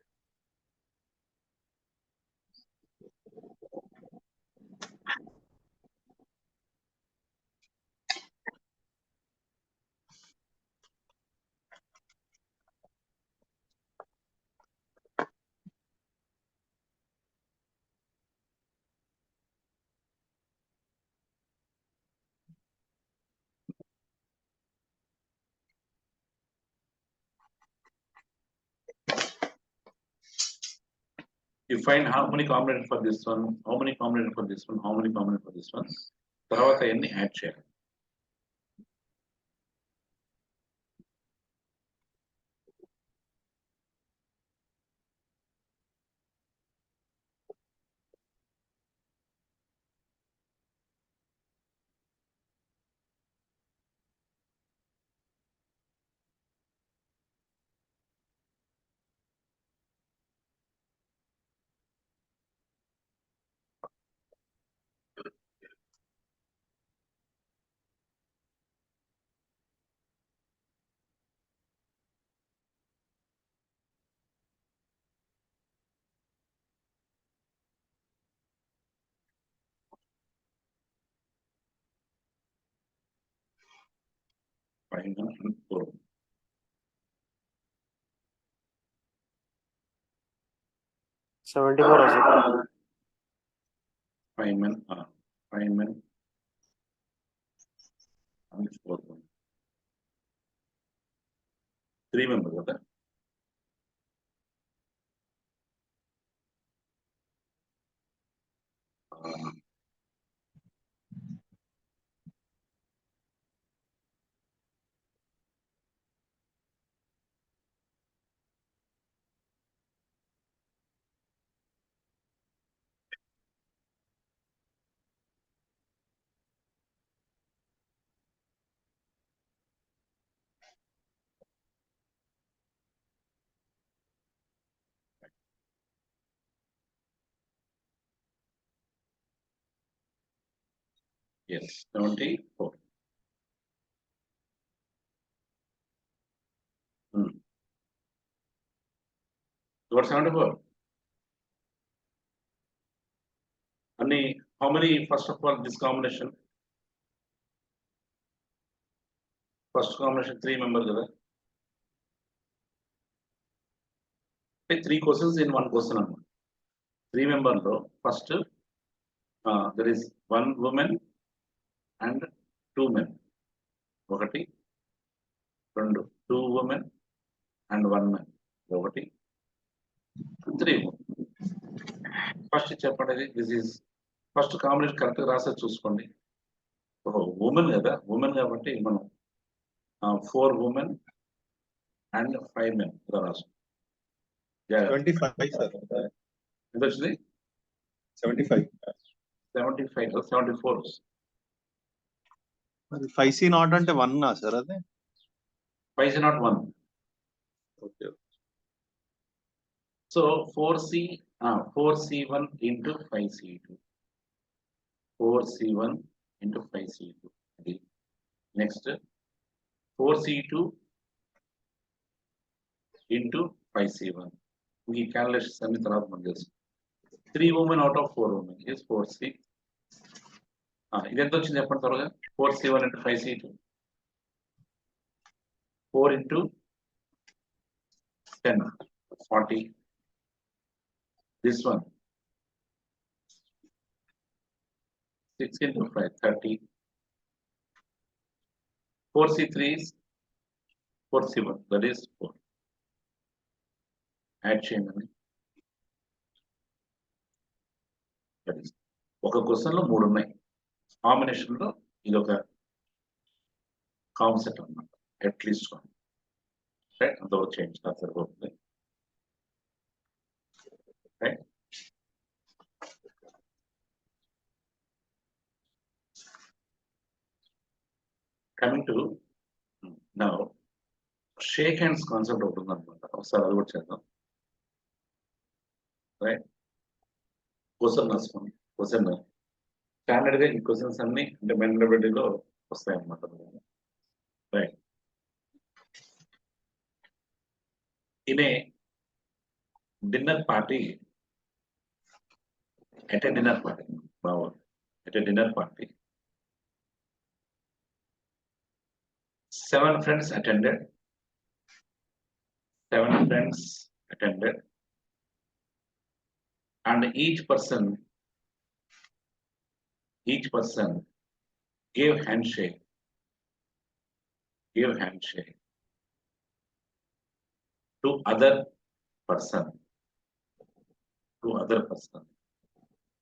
You find how many combinated for this one, how many combinated for this one, how many combinated for this one. తర్వాత ఎన్ని add చేయాలి. Fine, 4. $74 sir. Feynman, Feynman, and 4. 3 members కదా. Yes, 74. What 74? Anni, how many, first of all, this combination? First combination 3 members కదా. 3 questions in 1 question అన్నమాట. 3 member లో first there is 1 woman and 2 men. 1, 2, 2 women and 1 man. 1, 3 women. First చెప్పండి, this is first combination correct రాసే చూసుకోండి. Women కదా, women కాబట్టి మనం 4 women and 5 men ఇలా రాసు. 25 సార్. ఎంత వచ్చింది? 75. 75 74. మరి 5C నాట్ అంటే 1 సార్ అదే? 5 is not 1. Okay. So 4C1 into 5C2. 4C1 into 5C2. Next 4C2 into 5C1. We calculate some taraf manges. 3 women out of 4 women is 4C. Idento chindi cheppandi toroga. 4C1 into 5C2. 4 into 10, 40. This one 6 into 5, 30. 4C3 is 4C1, that is 4. Add చేయమని. That is. ఒక question లో 3 ఉన్నాయి. Combination లో ఇది ఒక concept అన్నమాట. At least one. Right, అంతవరకు change నాకు సరిపోతుంది. Right. Coming to now, shake hands concept ఒకటి ఉందన్నమాట. ఒకసారి అది కూడా చేద్దాం. రైట్, క్వశ్చన్ రాసుకోండి. క్వశ్చన్ స్టాండర్డ్ గా ఈ క్వశ్చన్స్ అన్ని అంటే మెంటబిలిటీలో వస్తాయి అన్నమాట. Right, in a dinner party, at a dinner party, wow, at a dinner party, 7 friends attended, 7 friends attended, and each person gave handshake to other person.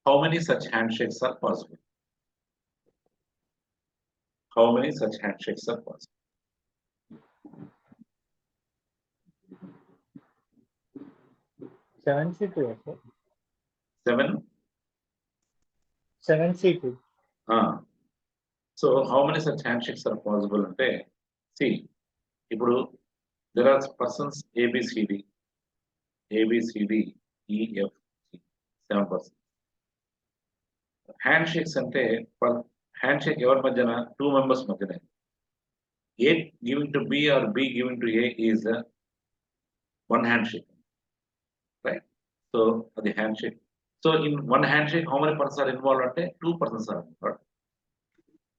How many such handshakes are possible? How many such handshakes are possible? 7C2, sir. 7. 7C2. So how many such handshakes are possible? Ante, see, ఇప్పుడు there are persons A, B, C, D, E, F, G, 7 persons. Handshakes ante handshake ఎవరి మధ్యన 2 members మధ్యనే. A giving to B or B giving to A is one handshake, right? So the handshake. So in one handshake, how many persons are involved? Ante 2 persons are involved.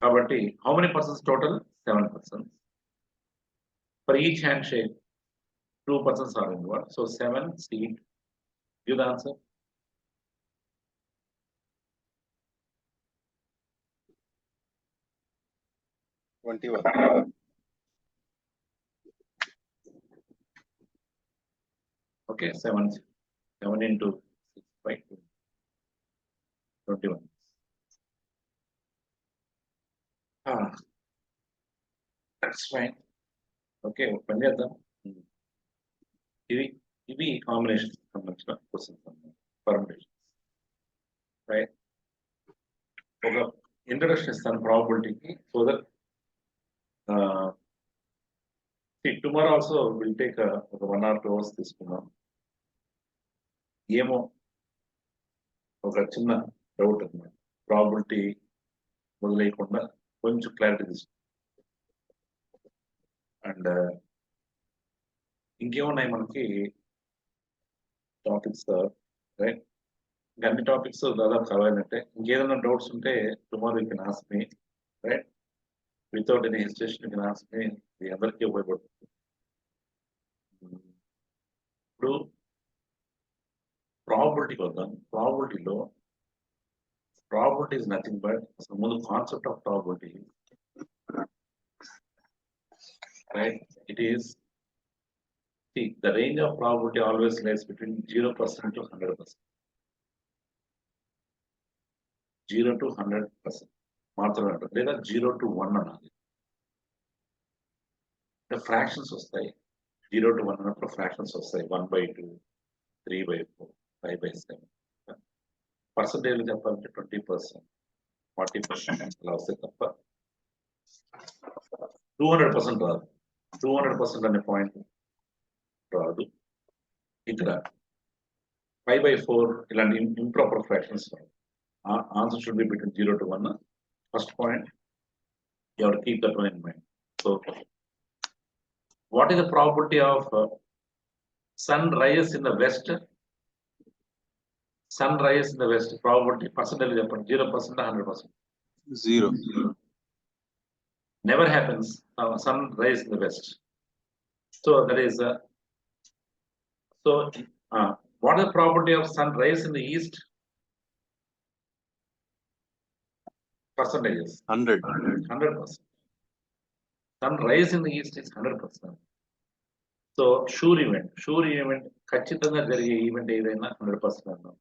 Kabatti, how many persons total? 7 persons. For each handshake, 2 persons are involved. So 7 seat. Give the answer. Okay, 7 into 6 by 2. 21. That's fine. Okay, పని చేద్దాం. ఇవి combination సంబంధించిన questions permutations, right? ఒక introduction ఇస్తాను ప్రాబబిలిటీకి. So that tomorrow also will take ఒక 1 or 2 hours తీసుకుందాం. ఏమో ఒక చిన్న డౌట్ అన్నమాట, ప్రాబబిలిటీ మొదలైకుండా కొంచెం క్లారిటీ తీసుకుంటాం. అండ్ ఇంకేమున్నాయి మనకి టాపిక్స్, రైట్? ఇంకా అన్ని టాపిక్స్ దాదాపు కవర్ అయినట్టే. ఇంకేదైనా డౌట్స్ ఉంటే tomorrow you can ask me, right? Without any hesitation you can ask me. ఇది అందరికీ ఉపయోగపడుతుంది. ఇప్పుడు ప్రాబబిలిటీకి వద్దాం. ప్రాబబిలిటీ ఇస్ నథింగ్ బట్, అసలు ముందు concept of probability, right? It is, the range of probability always lies between 0% to 100%. 0 to 100% మాత్రమే ఉంటుంది, లేదా 0 to 1 అన్నది. ఫ్రాక్షన్స్ వస్తాయి. 0 to 1 అన్నప్పుడు ఫ్రాక్షన్స్ వస్తాయి. 1/2, 3/4, 5/7. పర్సంటేజ్ చెప్పాలంటే 20%, 40% అలా వస్తాయి తప్ప 200% రాదు. 200% అనే పాయింట్ రాదు. ఇక్కడ 5/4 ఇలాంటి ఇంప్రాపర్ ఫ్రాక్షన్స్ రాదు. Answer should be between 0 to 1. First point, you have to keep that one in mind. So what is the probability of sun rises in the west? Sun rises in the west probability percentage చెప్పండి. 0%, 100%? 0. Never happens. Sun rise in the west. So that is what is the probability of sun rise in the east? Percentages. 100. 100%. Sun rise in the east is 100%. So sure event ఖచ్చితంగా జరిగే event ఏదైనా 100% అన్నాం.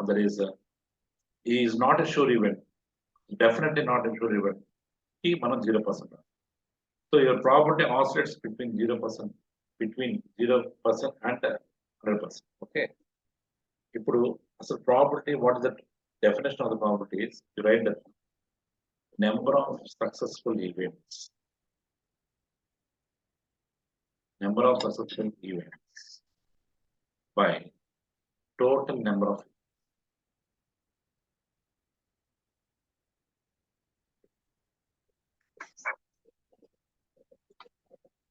That is not a sure event. Definitely not a sure event. మనం 0%. So your probability oscillates between 0% and 100%. Okay. ఇప్పుడు అసలు probability, what is the definition of the probability is, you write the number of successful events. Number of successful events by total number of.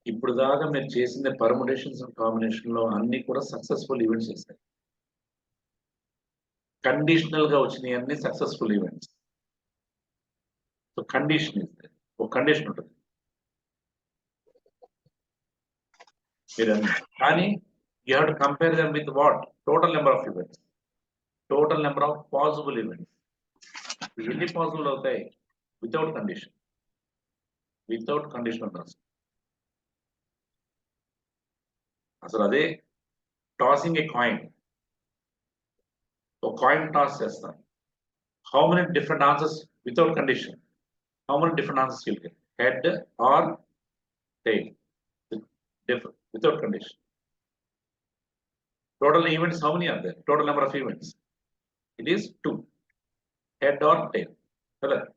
ఇప్పుడు దాకా మీరు చేసిన permutations and combination లో అన్ని కూడా successful events చేస్తాయి. కండిషనల్ గా వచ్చినాయి అన్ని సక్సెస్ఫుల్ ఈవెంట్స్. సో కండిషన్ ఒక కండిషన్ ఉంటుంది మీరు కానీ you have to compare them with what total number of events, total number of possible events. ఎన్ని పాసిబుల్ అవుతాయి వితౌట్ కండిషన్, వితౌట్ కండిషన్ ఉంటుంది. అసలు అదే టాసింగ్ ఏ కాయిన్. ఒక కాయిన్ టాస్ చేస్తాం, how many different answers without condition, how many different answers will get, head or tail, without condition. Total events, how many are there? Total number of events, it is 2, head or tail. Correct?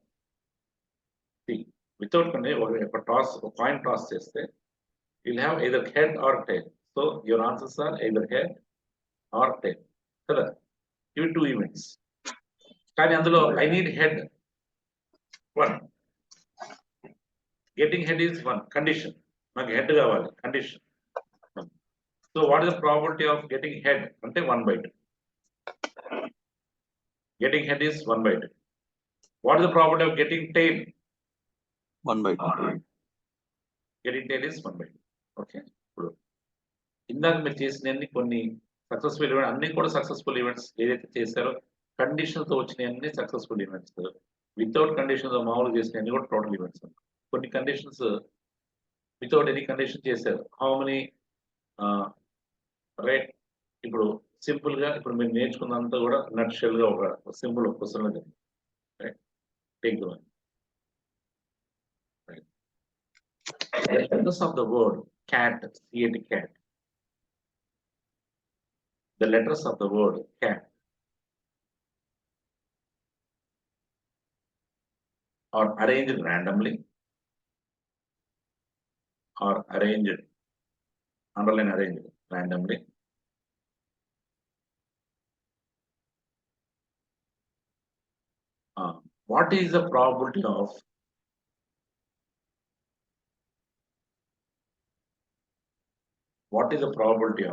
See, without condition, if a toss, a coin toss cheste, you'll have either head or tail. So your answers are either head or tail. Correct? Give 2 events. Kani andulo I need head 1. Getting head is 1 condition. Naku head kavali condition. So what is the probability of getting head? Ante 1/2. Getting head is 1/2. What is the probability of getting tail? 1/2. Getting tail is 1/2. Okay. ఇందాక మీరు చేసిన కొన్ని successful events అన్ని కూడా successful events ఏదైతే చేశారో condition తో వచ్చిన అన్ని సక్సెస్ఫుల్ ఈవెంట్స్. వితౌట్ కండిషన్ మామూలుగా చేసిన అన్ని కూడా టోటల్ ఈవెంట్స్. కొన్ని కండిషన్స్ వితౌట్ ఎనీ కండిషన్ చేశారు. How many right? ఇప్పుడు సింపుల్ గా ఇప్పుడు మీరు నేర్చుకున్నంతా కూడా నట్ షెల్ గా ఒక సింపుల్ ఒక క్వశ్చన్ లో right. Take the one. Right. The letters of the word cat, C-A-T, cat. The letters of the word cat are arranged randomly or arranged, underline arranged randomly. What is the probability of probability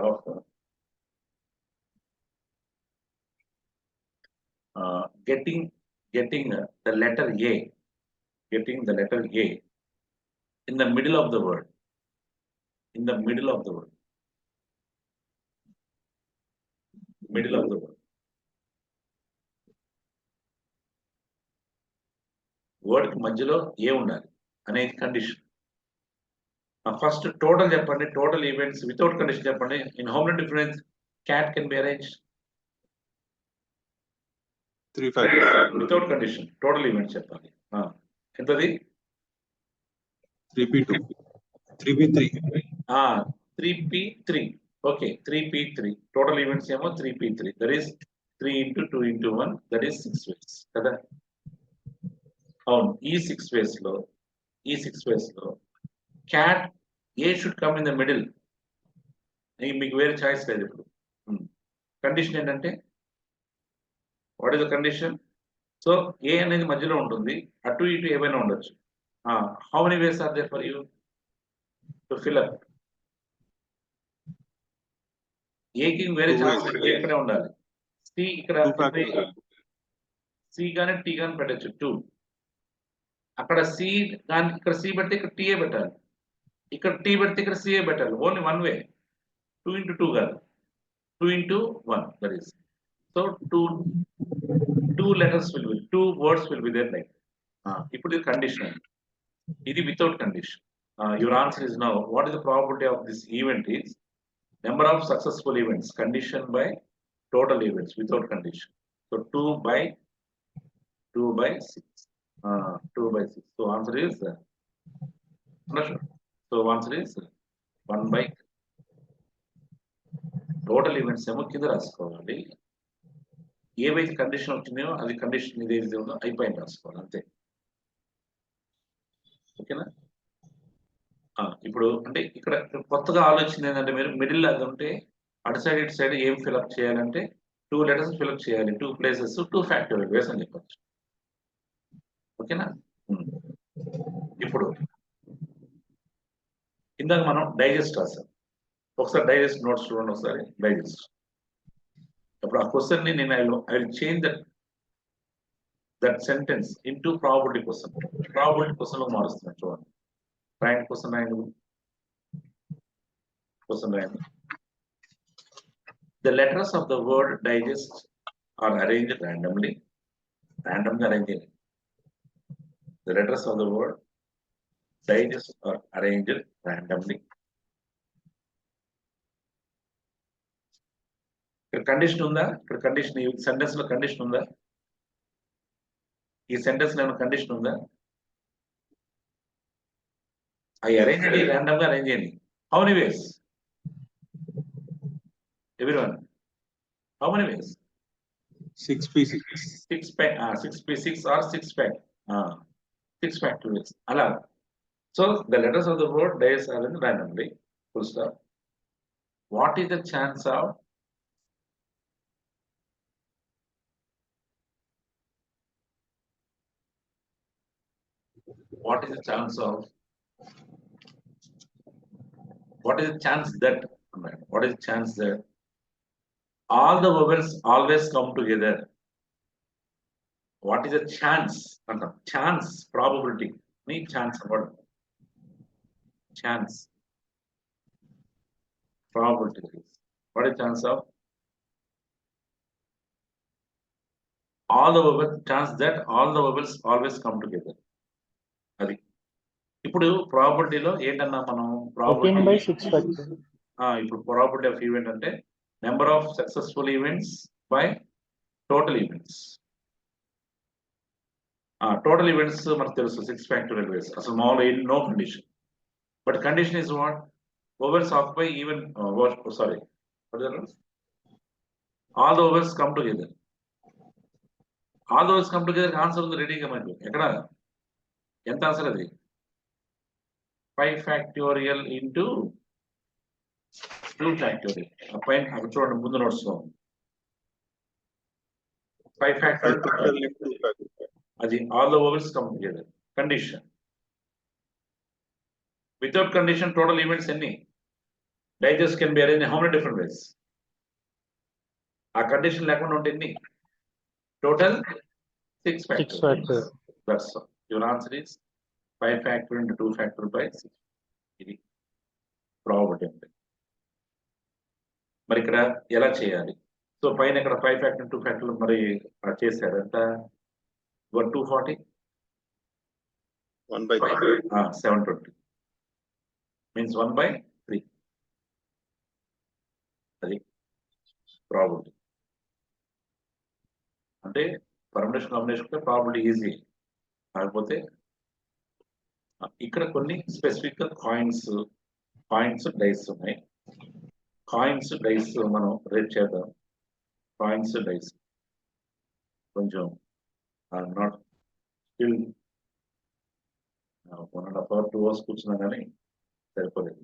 of getting the letter A, getting the letter A in the middle of the word, in the middle of the word, middle of the word. Word కి మధ్యలో ఏ ఉండాలి అనేది condition. First total చెప్పండి, total events without condition చెప్పండి. In how many difference cat can be arrange? 3 factors. Without condition total events చెప్పాలి. ఎంతది? 3p2, 3p3. 3p3. Okay, 3p3 total events ఏమో 3p3. That is 3 into 2 into 1, that is 6 ways కదా. అవును, ఈ 6 ways లో cat A should come in the middle. మీకు వేరే choice లేదు ఇప్పుడు. కండిషన్ ఏంటంటే what is the condition? So A అనేది మధ్యలో ఉంటుంది, అటు ఇటు ఏమైనా ఉండొచ్చు. How many ways are there for you to fill up? ఏకి వేరే ఛాన్స్ ఇక్కడే ఉండాలి. సి ఇక్కడ సి కానీ టీ కానీ పెట్టచ్చు 2. అక్కడ సి కానీ ఇక్కడ సి పెడితే ఇక్కడ టీఏ పెట్టాలి, ఇక్కడ టీ పెడితే ఇక్కడ సిఏ పెట్టాలి. ఓన్లీ 1 వే. 2 into 2 కాదు, 2 into 1. That is so 2 letters will be, 2 words will be there like. ఇప్పుడు ఇది కండిషన్, ఇది without condition. Your answer is now what is the probability of this event is number of successful events, condition by total events without condition. So 2 by 6. 2 by 6. So answer is so answer is 1 by total events ఏమో కింద రాసుకోవాలి. ఏవైతే condition వచ్చినాయో అది condition ఏదైతే ఉందో అయిపోయింది రాసుకోవాలి అంతే. ఓకేనా? ఇప్పుడు అంటే ఇక్కడ కొత్తగా ఆలోచన ఏంటంటే మీరు మిడిల్ అది ఉంటే అటు సైడ్ ఇటు సైడ్ ఏం ఫిల్అప్ చేయాలంటే 2 లెటర్స్ ఫిల్అప్ చేయాలి, 2 ప్లేసెస్ 2 ఫ్యాక్టోరియల్ వేస్ అని చెప్పచ్చు. ఓకేనా? ఇప్పుడు ఇందాక మనం డైజెస్ట్ రాసాం. ఒకసారి డైజెస్ట్ నోట్స్ చూడండి, ఒకసారి డైజెస్ట్. ఇప్పుడు ఆ క్వశ్చన్ ని నేను I will change that sentence into probability question. Probability question లో మారుస్తున్నాను చూడండి. రాయండి క్వశ్చన్, రాయండి క్వశ్చన్ రాయండి. The letters of the word digest are arranged randomly. Randomly arranged. The letters of the word digest are arranged randomly. ఇక్కడ condition ఉందా? ఇక్కడ condition, ఈ sentence లో కండిషన్ ఉందా? ఈ సెంటెన్స్ లో కండిషన్ ఉందా? I arranged it randomly, arrange it. How many ways? Everyone. How many ways? 6p6. 6p6 or 6 factorials. Ala. So the letters of the word digest are arranged randomly. Full stop. What is the chance of what is the chance of what is the chance that what is the chance that all the vowels always come together? What is the chance? Chance, probability. Need chance about chance, probability. What is the chance of all the vowels? Chance that all the vowels always come together. అది ఇప్పుడు ప్రాబిలిటీలో ఏంటన్నా మనం 14/6 factorial. ఇప్పుడు probability of event అంటే number of successful events by total events. Total events మనకు తెలుసు 6 factorial ways. అసలు మామూలు no condition. But condition is what? Overs of by even sorry all the overs come together. All the overs come together answer ఉంది రెడీగా మనకు. ఎక్కడ ఎంత answer అది? 5 ఫ్యాక్టోరియల్ ఇంటూ 2 ఫ్యాక్టోరియల్. పైన అక్కడ చూడండి ముందు నోట్స్ లో 5 ఫ్యాక్టోరియల్. అది all the overs come together. Condition. Without condition total events ఎన్ని? Digits can be arrange how many different ways? ఆ కండిషన్ లేకుండా ఉంటే ఎన్ని? Total 6 factorial. That's all. Your answer is 5 factorial into 2 factorial by 6. ఇది probability అంటే. మరి ఇక్కడ ఎలా చేయాలి? సో పైన ఇక్కడ 5 ఫ్యాక్టోరియల్ 2 ఫ్యాక్టోరియల్ మరి చేశారు. ఎంత? 240 1/3. 720 మీన్స్ 1/3. అది ప్రాబిలిటీ అంటే పర్మిటేషన్ కాంబినేషన్ ప్రాబిలిటీ ఈజీ. కాకపోతే ఇక్కడ కొన్ని స్పెసిఫిక్ కాయిన్స్ డైస్ ఉన్నాయి. కాయిన్స్ డైస్ మనం రేట్ చేద్దాం. కాయిన్స్ డైస్ కొంచెం నాట్ స్టిల్ 1.5 hours 2 hours కూర్చున్నా కానీ సరిపోలేదు.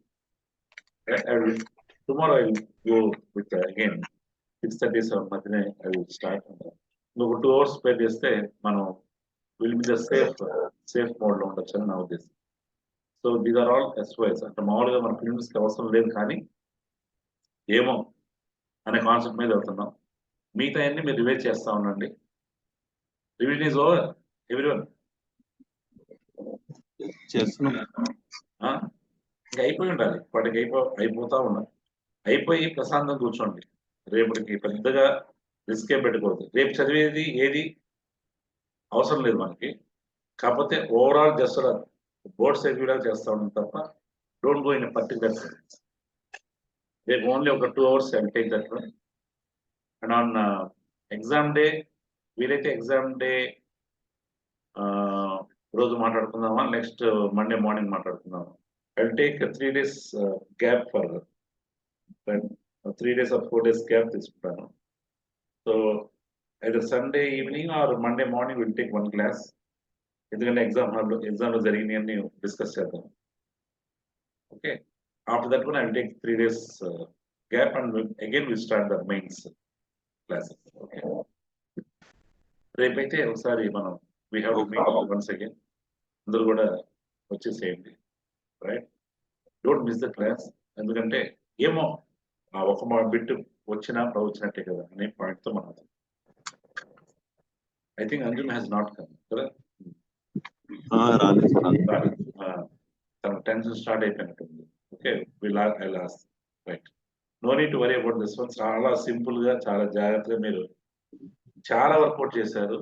Tomorrow I will go with again 6:37 మధ్యనే ఐ విల్ స్టార్ట్. ఇంకొక 2 hours స్పెండ్ చేస్తే మనం will be the safe mode లో ఉండొచ్చు అని నా ఉద్దేశం. సో దీస్ ఆర్ ఆల్ ఎస్వైస్. అంటే మామూలుగా మన ఫిల్మ్స్ కి అవసరం లేదు కానీ ఏమో అనే కాన్సెప్ట్ మీద వెళ్తున్నాం. మిగతా అన్ని మీరు రివైజ్ చేస్తా ఉండండి. Revision is over everyone. చేస్తున్నాం. ఇంకా అయిపోయి ఉండాలి. వాటికి అయిపోతా ఉండాలి. అయిపోయి ప్రశాంతంగా కూర్చోండి. రేపటికి పెద్దగా రిస్క్ ఏం పెట్టుకోవద్దు. రేపు చదివేది ఏది అవసరం లేదు మనకి. కాకపోతే ఓవరాల్ జస్ట్ బోర్డ్ సర్క్యూలా చేస్తా ఉంటాం తప్ప don't go in particular sense. రేపు ఓన్లీ ఒక 2 hours I will take that one. And on exam day వీలైతే ఎగ్జామ్ డే రోజు మాట్లాడుకుందామా, నెక్స్ట్ మండే మార్నింగ్ మాట్లాడుకుందామా? I will take 3 days gap for 3 days or 4 days gap తీసుకుంటాను. So either Sunday evening or Monday morning will take 1 class. ఎందుకంటే ఎగ్జామ్లో జరిగినాయి అన్ని discuss చేద్దాం. Okay, after that one I will take 3 days gap and again we start the mains classes. Okay. రేపైతే ఒకసారి మనం we have to meet once again. అందరూ కూడా వచ్చేసేయండి, right? Don't miss the class. ఎందుకంటే ఏమో ఆ ఒక బిట్ వచ్చినా వచ్చినట్టే కదా అనే పాయింట్ తో మనం I think Anjum has not come కదా, రాలేదు సార్. తన టెన్షన్ స్టార్ట్ అయిపోయినట్టుంది. Okay, I last, right? No need to worry about this one. చాలా సింపుల్ గా చాలా జాగ్రత్తగా మీరు చాలా వర్కౌట్ చేశారు.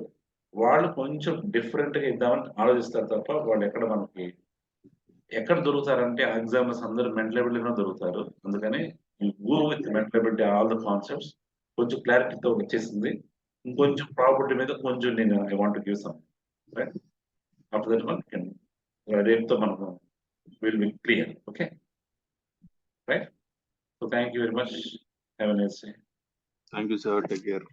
వాళ్ళు కొంచెం డిఫరెంట్ గా ఇద్దామని ఆలోచిస్తారు తప్ప వాళ్ళు ఎక్కడ దొరుకుతారంటే ఎగ్జామ్స్ అందరూ మెంటల్ ఎబిలిటీలో దొరుకుతారు. అందుకని go with mental ability all the concepts. కొంచెం క్లారిటీతో వచ్చేసింది. ఇంకొంచెం ప్రాపర్టీ మీద కొంచెం నేను I want give some, right? After that one can రేపుతో మనము will be clear. Okay, right? So thank you very much. Have a nice day. Thank you sir, take care.